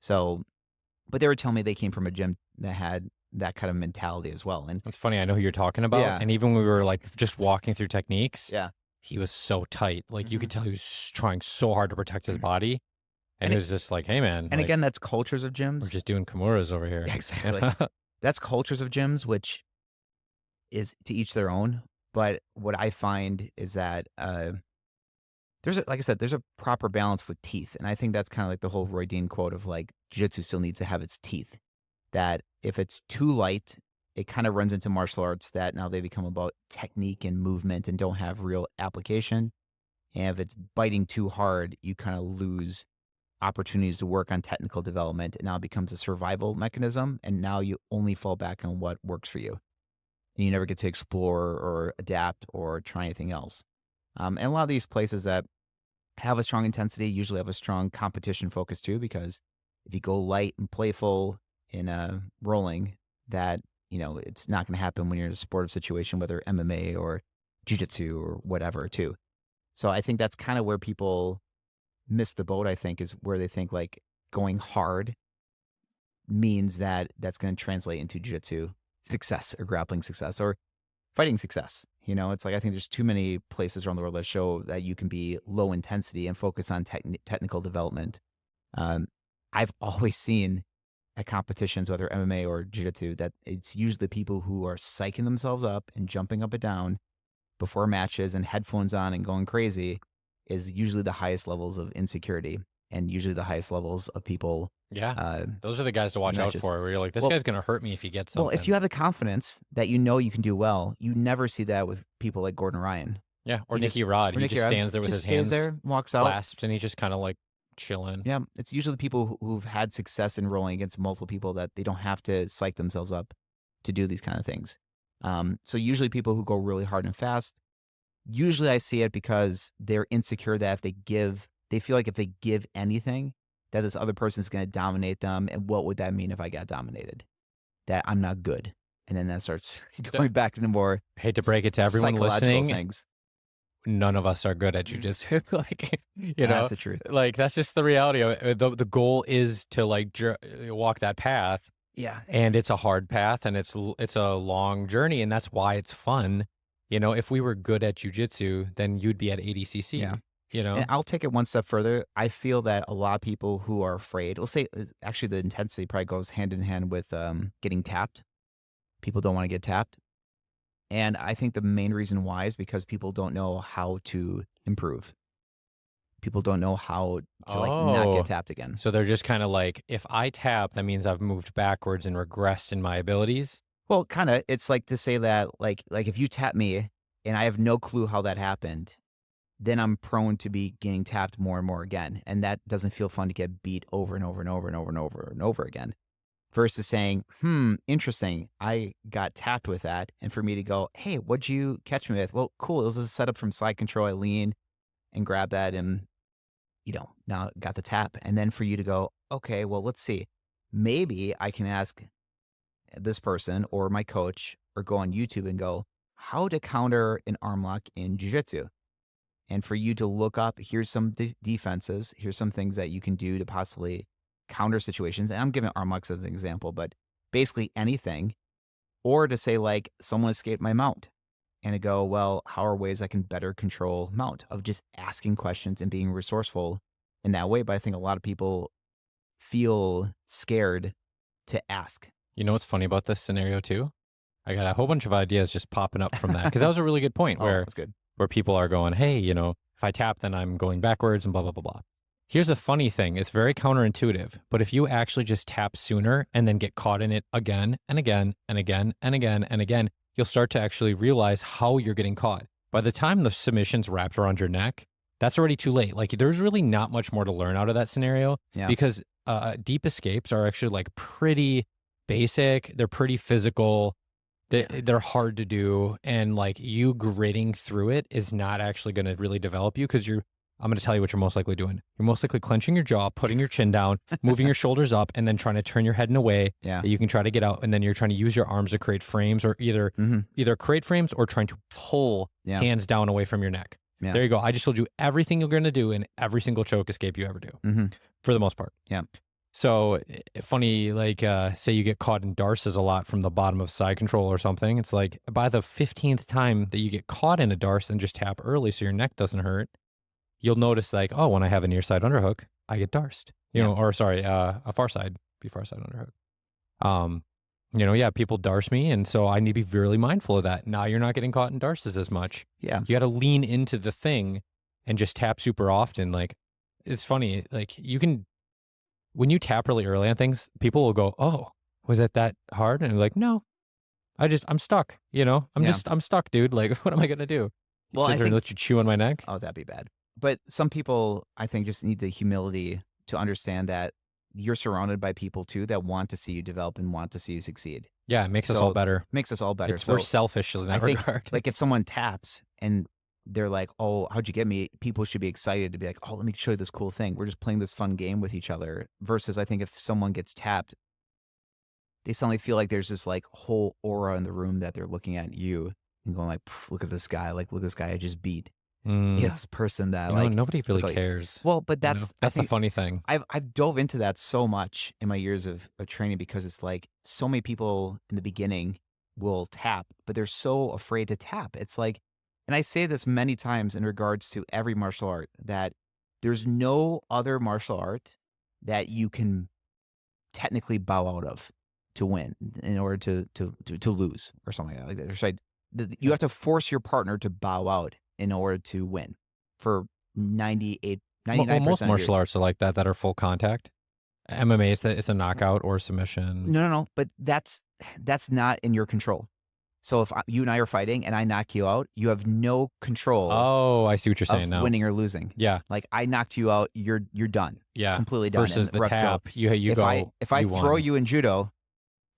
S2: So, but they were telling me they came from a gym that had that kind of mentality as well. And
S1: It's funny. I know who you're talking about.
S2: Yeah.
S1: And even when we were like just walking through techniques,
S2: yeah,
S1: he was so tight. Like you could
S2: Mhm.
S1: tell he was trying so hard to protect his body. And
S2: And
S1: it
S2: it-
S1: was just like, hey, man.
S2: and
S1: like,
S2: again, that's cultures of gyms.
S1: we're just doing Kimuras over here.
S2: Yeah, exactly. That's cultures of gyms, which is to each their own. But what I find is that like I said, there's a proper balance with teeth, and I think that's kind of like the whole Roy Dean quote of like jiu-jitsu still needs to have its teeth. That if it's too light, it kind of runs into martial arts that now they become about technique and movement and don't have real application. And if it's biting too hard, you kind of lose opportunities to work on technical development. And now it becomes a survival mechanism. And now you only fall back on what works for you. And you never get to explore or adapt or try anything else. And a lot of these places that have a strong intensity usually have a strong competition focus too, because if you go light and playful in rolling, that, it's not going to happen when you're in a sportive situation, whether MMA or jiu-jitsu or whatever too. So I think that's kind of where people miss the boat, I think, is where they think like going hard means that that's going to translate into jiu-jitsu success or grappling success or fighting success. It's like I think there's too many places around the world that show that you can be low intensity and focus on technical development. I've always seen at competitions, whether MMA or jiu-jitsu, that it's usually people who are psyching themselves up and jumping up and down before matches and headphones on and going crazy is usually the highest levels of insecurity and usually the highest levels of people.
S1: Yeah. Those are the guys to watch out for, where you're like, this guy's going to hurt me if he gets something.
S2: Well, if you have the confidence that you can do well, you never see that with people like Gordon Ryan.
S1: Yeah, or Nicky Rod. He just stands there with his hands
S2: there, walks out,
S1: clasped, and he's just kind of like chilling.
S2: Yeah, it's usually the people who've had success in rolling against multiple people that they don't have to psych themselves up to do these kind of things. So usually people who go really hard and fast, usually I see it because they're insecure that they feel like if they give anything, that this other person's going to dominate them. And what would that mean if I got dominated? That I'm not good. And then that starts going back into more
S1: hate to break it to everyone listening.
S2: Things.
S1: None of us are good at jujitsu. Like,
S2: That's the truth.
S1: Like that's just the reality of it. The goal is to like walk that path.
S2: Yeah.
S1: And it's a hard path and it's a long journey. And that's why it's fun. If we were good at jujitsu, then you'd be at ADCC.
S2: Yeah.
S1: And
S2: I'll take it one step further. I feel that a lot of people who are afraid, let's say actually the intensity probably goes hand in hand with getting tapped. People don't want to get tapped. And I think the main reason why is because people don't know how to improve. People don't know how to not get tapped again.
S1: So they're just kind of like, if I tap, that means I've moved backwards and regressed in my abilities.
S2: Well, kind of. It's like to say that like if you tap me and I have no clue how that happened, then I'm prone to be getting tapped more and more again. And that doesn't feel fun to get beat over and over and over and over and over and over again. Versus saying, interesting, I got tapped with that. And for me to go, hey, what'd you catch me with? Well, cool. It was a setup from side control. I lean and grab that and, now got the tap. And then for you to go, okay, well, let's see. Maybe I can ask this person or my coach or go on YouTube and go, how to counter an arm lock in jiu-jitsu. And for you to look up, here's some defenses, here's some things that you can do to possibly counter situations. And I'm giving arm locks as an example, but basically anything. Or to say like, someone escaped my mount. And to go, well, how are ways I can better control mount? Of just asking questions and being resourceful in that way. But I think a lot of people feel scared to ask.
S1: You know what's funny about this scenario too? I got a whole bunch of ideas just popping up from that. Because that was a really good point
S2: That's good.
S1: where people are going, hey, If I tap, then I'm going backwards and blah, blah, blah, blah. Here's the funny thing. It's very counterintuitive, but if you actually just tap sooner and then get caught in it again and again and again and again and again, you'll start to actually realize how you're getting caught. By the time the submission's wrapped around your neck, that's already too late. Like there's really not much more to learn out of that scenario because deep escapes are actually like pretty basic. They're pretty physical. They're hard to do. And like you gritting through it is not actually going to really develop you because I'm going to tell you what you're most likely doing. You're most likely clenching your jaw, putting your chin down, moving your shoulders up, and then trying to turn your head in a way that you can try to get out. And then you're trying to use your arms to create frames or either create frames or trying to pull hands down away from your neck. Yeah. There you go. I just told you everything you're going to do in every single choke escape you ever do for the most part.
S2: Yeah.
S1: So funny, like say you get caught in darces a lot from the bottom of side control or something. It's like by the 15th time that you get caught in a darce and just tap early so your neck doesn't hurt, you'll notice like, oh, when I have a near side underhook, I get darced, a far side underhook. People darce me. And so I need to be really mindful of that. Now you're not getting caught in darces as much.
S2: Yeah.
S1: You got to lean into the thing and just tap super often. Like it's funny. Like when you tap really early on things, people will go, oh, was it that hard? And you're like, no, I'm stuck, I'm stuck, dude. Like, what am I going to do?
S2: Well,
S1: sit there and let you chew on my neck?
S2: Oh, that'd be bad. But some people, I think, just need the humility to understand that you're surrounded by people, too, that want to see you develop and want to see you succeed.
S1: Yeah, it makes us all better.
S2: Makes us all better.
S1: We're selfish in that regard.
S2: Like, if someone taps and they're like, oh, how'd you get me? People should be excited to be like, oh, let me show you this cool thing. We're just playing this fun game with each other. Versus, I think if someone gets tapped, they suddenly feel like there's this, like, whole aura in the room that they're looking at you and going like, look at this guy. Like, look at this guy I just beat. This person that
S1: nobody really cares.
S2: Well, but that's
S1: the funny thing.
S2: I've dove into that so much in my years of training because it's like so many people in the beginning will tap, but they're so afraid to tap. It's like, and I say this many times in regards to every martial art, that there's no other martial art that you can technically bow out of to win in order to lose or something like that. It's like you have to force your partner to bow out in order to win for 99%.
S1: Well, most martial arts are like that are full contact. MMA, it's a knockout or submission.
S2: No. But that's not in your control. So if you and I are fighting and I knock you out, you have no control.
S1: Oh, I see what you're saying now.
S2: Winning or losing.
S1: Yeah.
S2: Like I knocked you out, you're done.
S1: Yeah.
S2: Completely done.
S1: Versus the tap,
S2: if I throw you in judo,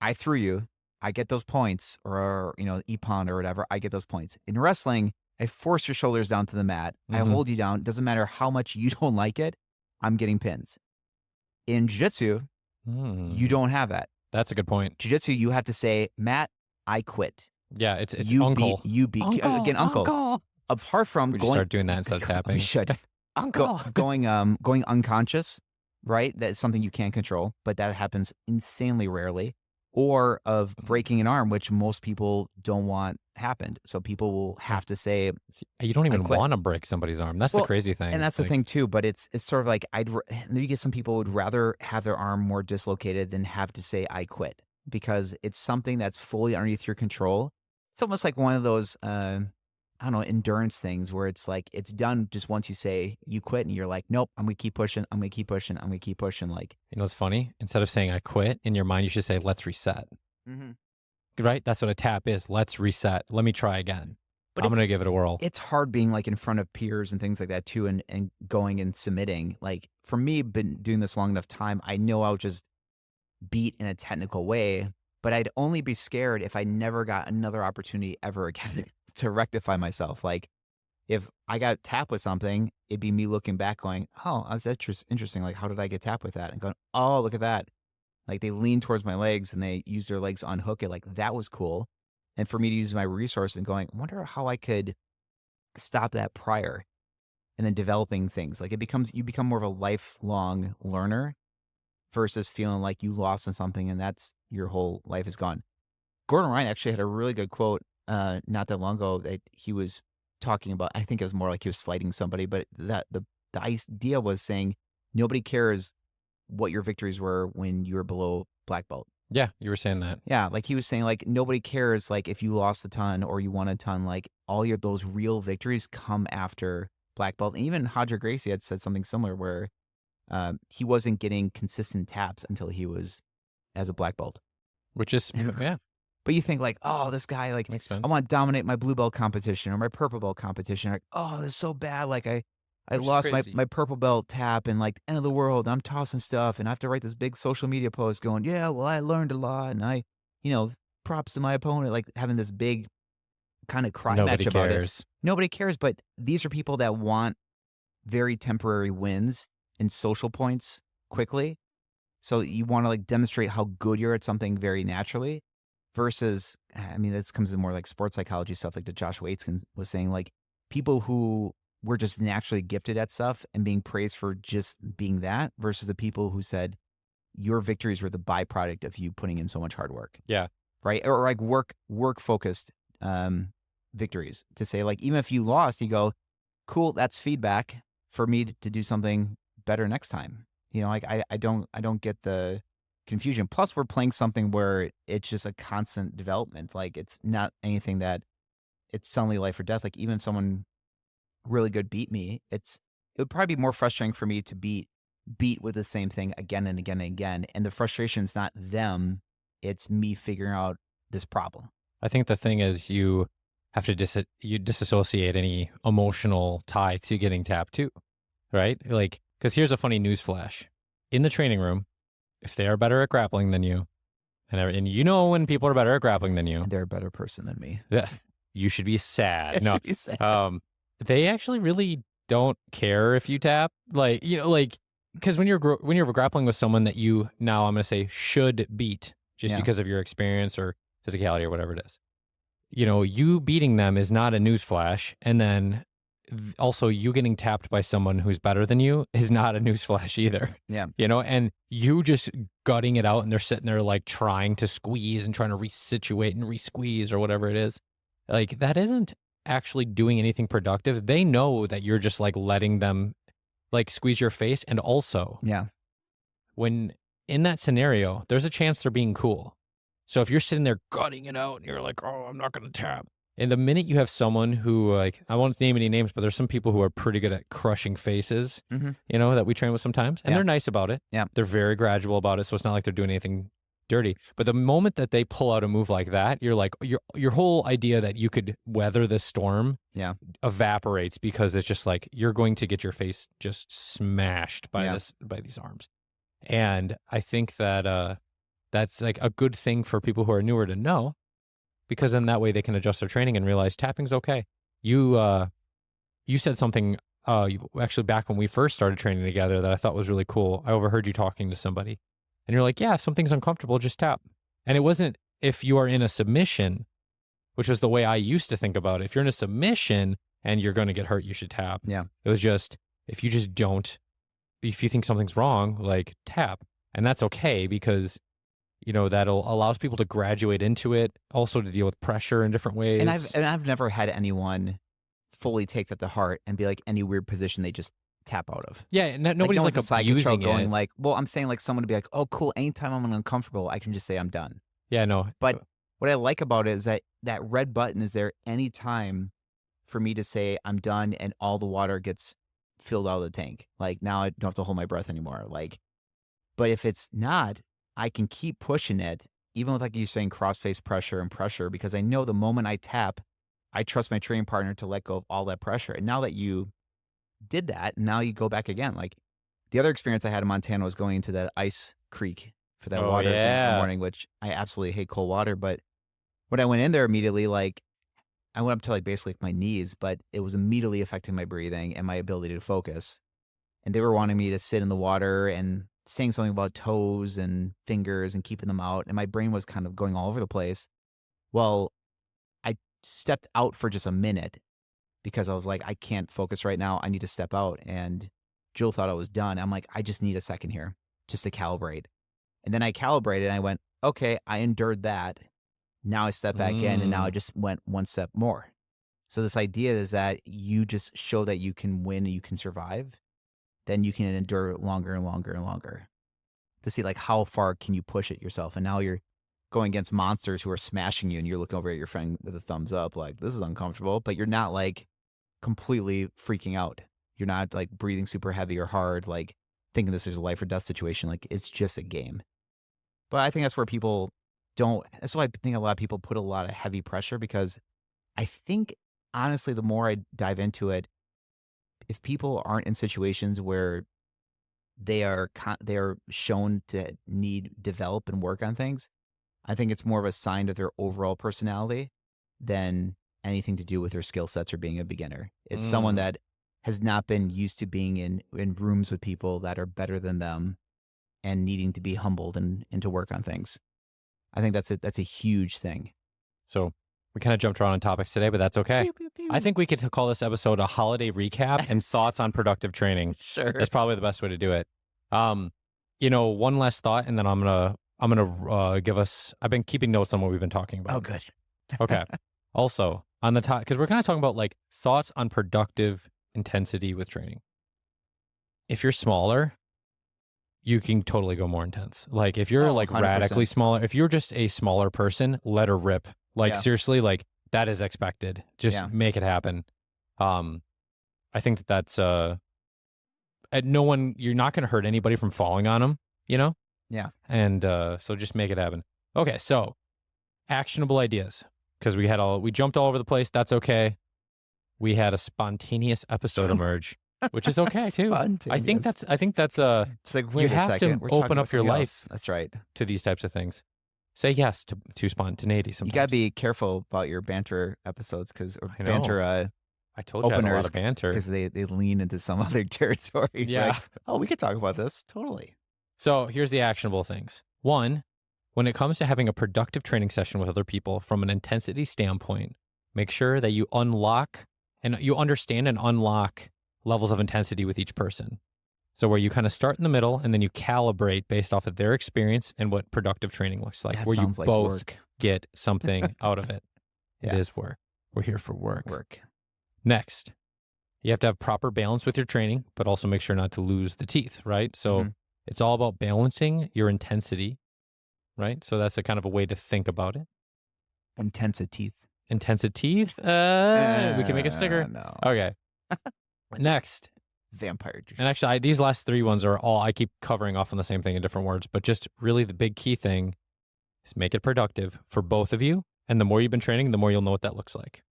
S2: I threw you, I get those points, or ippon or whatever, I get those points. In wrestling, I force your shoulders down to the mat. I hold you down. Doesn't matter how much you don't like it, I'm getting pins. In jiu-jitsu, you don't have that.
S1: That's a good point.
S2: Jiu-jitsu, you have to say, Matt, I quit.
S1: Yeah, it's
S2: uncle.
S1: Uncle.
S2: Apart from
S1: we just start doing that instead of tapping.
S2: We should.
S1: Uncle.
S2: Going unconscious, right? That is something you can't control, but that happens insanely rarely. Or of breaking an arm, which most people don't want happened. So people will have to say,
S1: you don't even want to break somebody's arm. That's the crazy thing.
S2: And that's the thing too. But it's sort of like you get some people would rather have their arm more dislocated than have to say I quit, because it's something that's fully underneath your control. It's almost like one of those endurance things where it's like it's done just once you say you quit, and you're like, nope, I'm gonna keep pushing. I'm gonna keep pushing. I'm gonna keep pushing. Like,
S1: what's funny? Instead of saying I quit, in your mind you should say let's reset. Right? That's what a tap is. Let's reset. Let me try again. But I'm gonna give it a whirl.
S2: It's hard being like in front of peers and things like that too, and going and submitting. Like for me, been doing this long enough time, I know I'll just beat in a technical way, but I'd only be scared if I never got another opportunity ever again to rectify myself. Like if I got tapped with something, it'd be me looking back going, oh, that's interesting. Like, how did I get tapped with that? And going, oh, look at that. Like they lean towards my legs and they use their legs to unhook it. Like that was cool. And for me to use my resource and going, I wonder how I could stop that prior, and then developing things. Like you become more of a lifelong learner versus feeling like you lost in something and that's your whole life is gone. Gordon Ryan actually had a really good quote not that long ago that he was talking about. I think it was more like he was slighting somebody, but that the idea was saying nobody cares what your victories were when you were below black belt.
S1: Yeah, you were saying that.
S2: Yeah, like he was saying, like nobody cares like if you lost a ton or you won a ton. Like all those real victories come after black belt. And even Hodger Gracie had said something similar where he wasn't getting consistent taps until he was as a black belt.
S1: Which is, yeah,
S2: But you think like, oh, this guy, like,
S1: makes sense.
S2: I want to dominate my blue belt competition or my purple belt competition. Like, oh, this is so bad. Like I
S1: Which is
S2: lost
S1: crazy.
S2: my purple belt tap and like end of the world. I'm tossing stuff and I have to write this big social media post going, yeah, well, I learned a lot and I, props to my opponent, like having this big kind of cry
S1: Nobody
S2: match about it.
S1: cares.
S2: Nobody cares, but these are people that want very temporary wins and social points quickly. So you want to like demonstrate how good you're at something very naturally versus, I mean, this comes in more like sports psychology stuff, like that Josh Waitzkin was saying, like people who were just naturally gifted at stuff and being praised for just being that versus the people who said your victories were the byproduct of you putting in so much hard work.
S1: Yeah.
S2: Right. Or like work focused victories to say like, even if you lost, you go, cool, that's feedback for me to do something better next time. Like I don't get the confusion. Plus we're playing something where it's just a constant development. Like it's not anything that it's suddenly life or death. Like even if someone really good beat me, it would probably be more frustrating for me to beat with the same thing again and again and again. And the frustration is not them, it's me figuring out this problem.
S1: I think the thing is you have to disassociate any emotional tie to getting tapped too, right? Like, because here's a funny news flash. In the training room, if they are better at grappling than you, and you know when people are better at grappling than you,
S2: And they're a better person than me.
S1: you should be sad. No,
S2: Should be sad.
S1: they actually really don't care if you tap. Like, because when you're grappling with someone that you now, I'm going to say, should beat just
S2: Yeah.
S1: because of your experience or physicality or whatever it is. You beating them is not a newsflash. And then also you getting tapped by someone who's better than you is not a newsflash either.
S2: Yeah.
S1: And you just gutting it out and they're sitting there like trying to squeeze and trying to resituate and re-squeeze or whatever it is. Like that isn't actually doing anything productive. They know that you're just like letting them like squeeze your face. And also,
S2: Yeah.
S1: when in that scenario, there's a chance they're being cool. So if you're sitting there gutting it out and you're like, oh, I'm not going to tap. And the minute you have someone who, like, I won't name any names, but there's some people who are pretty good at crushing faces, that we train with sometimes. And they're nice about it.
S2: Yeah.
S1: They're very gradual about it. So it's not like they're doing anything dirty. But the moment that they pull out a move like that, you're like, your whole idea that you could weather this storm evaporates because it's just like, you're going to get your face just smashed by these arms. And I think that that's like a good thing for people who are newer to know, because then that way they can adjust their training and realize tapping's okay. You said something actually back when we first started training together that I thought was really cool. I overheard you talking to somebody and you're like, yeah, if something's uncomfortable, just tap. And it wasn't if you are in a submission, which was the way I used to think about it. If you're in a submission and you're going to get hurt, you should tap.
S2: Yeah.
S1: It was just, if you think something's wrong, like tap. And that's okay because that'll allows people to graduate into it, also to deal with pressure in different ways.
S2: And I've never had anyone fully take that to heart and be like any weird position they just tap out of.
S1: Yeah, nobody's like abusing
S2: going
S1: it.
S2: like, well, I'm saying like someone to be like, oh, cool. Anytime I'm uncomfortable, I can just say I'm done.
S1: Yeah, no.
S2: But what I like about it is that red button is there any time for me to say I'm done and all the water gets filled out of the tank. Like now I don't have to hold my breath anymore. Like, but if it's not, I can keep pushing it, even with like you saying cross-face pressure and pressure, because I know the moment I tap, I trust my training partner to let go of all that pressure. And now that you did that, now you go back again. Like the other experience I had in Montana was going into that ice creek for that water thing in the morning, which I absolutely hate cold water. But when I went in there immediately, like I went up to like basically my knees, but it was immediately affecting my breathing and my ability to focus. And they were wanting me to sit in the water and saying something about toes and fingers and keeping them out. And my brain was kind of going all over the place. Well, I stepped out for just a minute because I was like, I can't focus right now. I need to step out. And Jill thought I was done. I'm like, I just need a second here just to calibrate. And then I calibrated and I went, okay, I endured that. Now I step back in and now I just went one step more. So this idea is that you just show that you can win and you can survive. Then you can endure longer and longer and longer to see like how far can you push it yourself. And now you're going against monsters who are smashing you and you're looking over at your friend with a thumbs up like, this is uncomfortable, but you're not like completely freaking out. You're not like breathing super heavy or hard, like thinking this is a life or death situation. Like it's just a game. But I think that's where people don't. That's why I think a lot of people put a lot of heavy pressure, because I think honestly, the more I dive into it, if people aren't in situations where they are shown to develop and work on things, I think it's more of a sign of their overall personality than anything to do with their skill sets or being a beginner. It's someone that has not been used to being in rooms with people that are better than them and needing to be humbled and to work on things. I think that's a huge thing.
S1: So we kind of jumped around on topics today, but that's okay.
S2: Pew, pew, pew.
S1: I think we could call this episode a holiday recap and thoughts on productive training.
S2: Sure.
S1: That's probably the best way to do it. One last thought, and then I'm gonna give us. I've been keeping notes on what we've been talking about.
S2: Oh, good.
S1: Okay. Also on the top, because we're kind of talking about like thoughts on productive intensity with training. If you're smaller, you can totally go more intense. Like if you're like
S2: 100%.
S1: radically smaller, if you're just a smaller person, let her rip. Like
S2: Yeah.
S1: seriously, like that is expected. Just
S2: Yeah.
S1: make it happen. I think that's you're not going to hurt anybody from falling on them, you know?
S2: Yeah.
S1: And so just make it happen. Okay, so actionable ideas, because we jumped all over the place. That's okay. We had a spontaneous episode emerge, which is okay too. I think that's
S2: It's like, wait
S1: you
S2: a
S1: have
S2: second.
S1: to
S2: We're talking
S1: open
S2: about
S1: up your
S2: something
S1: life
S2: else. That's right.
S1: to these types of things. Say yes to spontaneity sometimes.
S2: You got to be careful about your banter episodes, because
S1: I know.
S2: banter
S1: I told you I had a lot
S2: openers,
S1: of banter.
S2: because they lean into some other territory.
S1: Yeah.
S2: Like, oh, we could talk about this. Totally.
S1: So here's the actionable things. One, when it comes to having a productive training session with other people from an intensity standpoint, make sure that you unlock and you understand and unlock levels of intensity with each person. So where you kind of start in the middle and then you calibrate based off of their experience and what productive training looks like,
S2: That
S1: where you
S2: sounds like
S1: both
S2: work.
S1: get something out of it. It
S2: Yeah.
S1: is work. We're here for work.
S2: Work.
S1: Next, you have to have proper balance with your training, but also make sure not to lose the teeth, right? So
S2: Mhm.
S1: it's all about balancing your intensity, right? So that's a kind of a way to think about it.
S2: Intensive teeth.
S1: Intensive teeth? We can make a sticker.
S2: No.
S1: Okay. Next.
S2: Vampire.
S1: And actually, these last three ones are all, I keep covering off on the same thing in different words, but just really the big key thing is make it productive for both of you. And the more you've been training, the more you'll know what that looks like.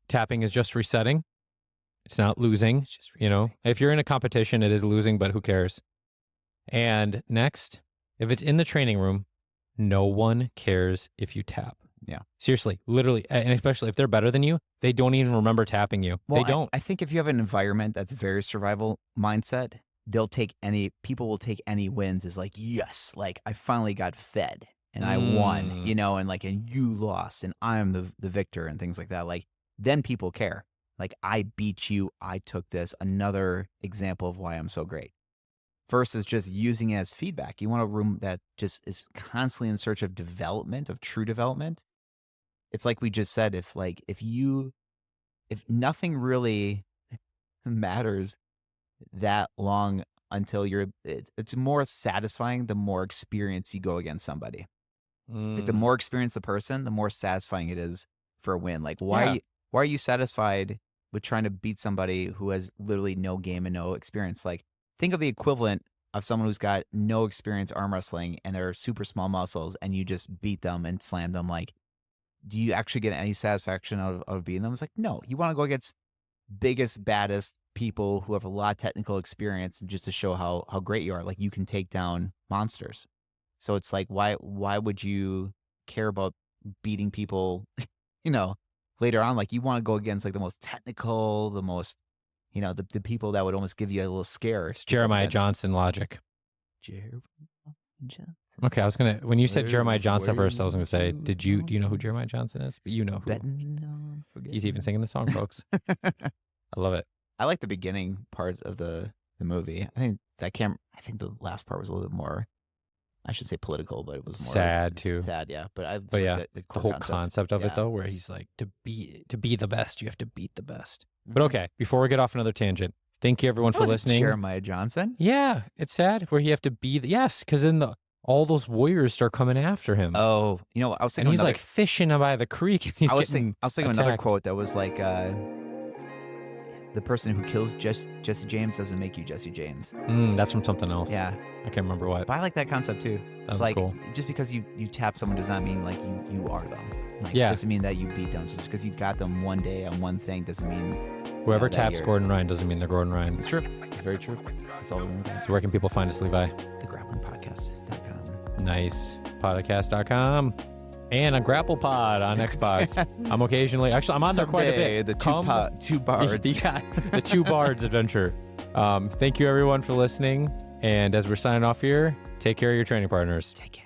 S1: Tapping is just resetting. It's not losing.
S2: It's just
S1: You know,
S2: resetting.
S1: if you're in a competition, it is losing, but who cares? And next, if it's in the training room, no one cares if you tap.
S2: Yeah.
S1: Seriously, literally, and especially if they're better than you, they don't even remember tapping you.
S2: Well,
S1: They don't.
S2: I think if you have an environment that's very survival mindset, people will take any wins as like, yes, like I finally got fed and I won,
S1: Mm.
S2: and you lost and I'm the victor and things like that. Like, then people care. Like, I beat you. I took this. Another example of why I'm so great. Versus just using it as feedback. You want a room that just is constantly in search of development, of true development. It's like we just said, if nothing really matters that long until it's more satisfying the more experience you go against somebody. Like, the more experienced the person, the more satisfying it is for a win. Like, why are you satisfied with trying to beat somebody who has literally no game and no experience? Like, think of the equivalent of someone who's got no experience arm wrestling and they're super small muscles and you just beat them and slam them. Like, do you actually get any satisfaction out of beating them? It's like, no, you want to go against biggest, baddest people who have a lot of technical experience just to show how great you are. Like, you can take down monsters. So it's like, why would you care about beating people, later on? Like, you want to go against like the most technical, the most, the people that would almost give you a little scare.
S1: It's Jeremiah Johnson logic.
S2: Jeremiah Johnson.
S1: Okay, when you said Jeremiah
S2: Where's
S1: Johnson first, I was
S2: way
S1: going to say,
S2: to
S1: do you know who Jeremiah Johnson is? But you know who. He's even singing the song, folks. I love it.
S2: I like the beginning part of the movie. I think the last part was a little bit more, I should say political, but it was more
S1: sad too.
S2: Sad, yeah. But
S1: yeah,
S2: the
S1: the whole concept of it though, where he's like, to be the best, you have to beat the best. But okay, before we get off another tangent, thank you everyone for listening.
S2: Jeremiah Johnson.
S1: Yeah, it's sad where you have to be yes, because then all those warriors start coming after him.
S2: Oh, I was thinking
S1: and he's like fishing by the creek. And he's
S2: I was thinking of another
S1: attacked.
S2: quote that was like, the person who kills Jesse James doesn't make you Jesse James.
S1: That's from something else.
S2: Yeah.
S1: I can't remember what.
S2: But I like that concept too. It's
S1: Sounds
S2: like
S1: cool.
S2: just because you tap someone does not mean like you are them. Like,
S1: Yeah.
S2: It doesn't mean that you beat them. Just because you got them one day on one thing doesn't mean
S1: Whoever
S2: that
S1: taps
S2: you're-
S1: Gordon Ryan doesn't mean they're Gordon Ryan.
S2: It's true. It's very true. That's all we're doing.
S1: So where can people find us, Levi?
S2: TheGrapplingPodcast.com.
S1: Nice. Podcast.com. And on Grapple Pod on Xbox. I'm occasionally, actually, I'm on there quite a bit.
S2: The two bards.
S1: Yeah, the Two Bards adventure. Thank you, everyone, for listening. And as we're signing off here, take care of your training partners.
S2: Take care.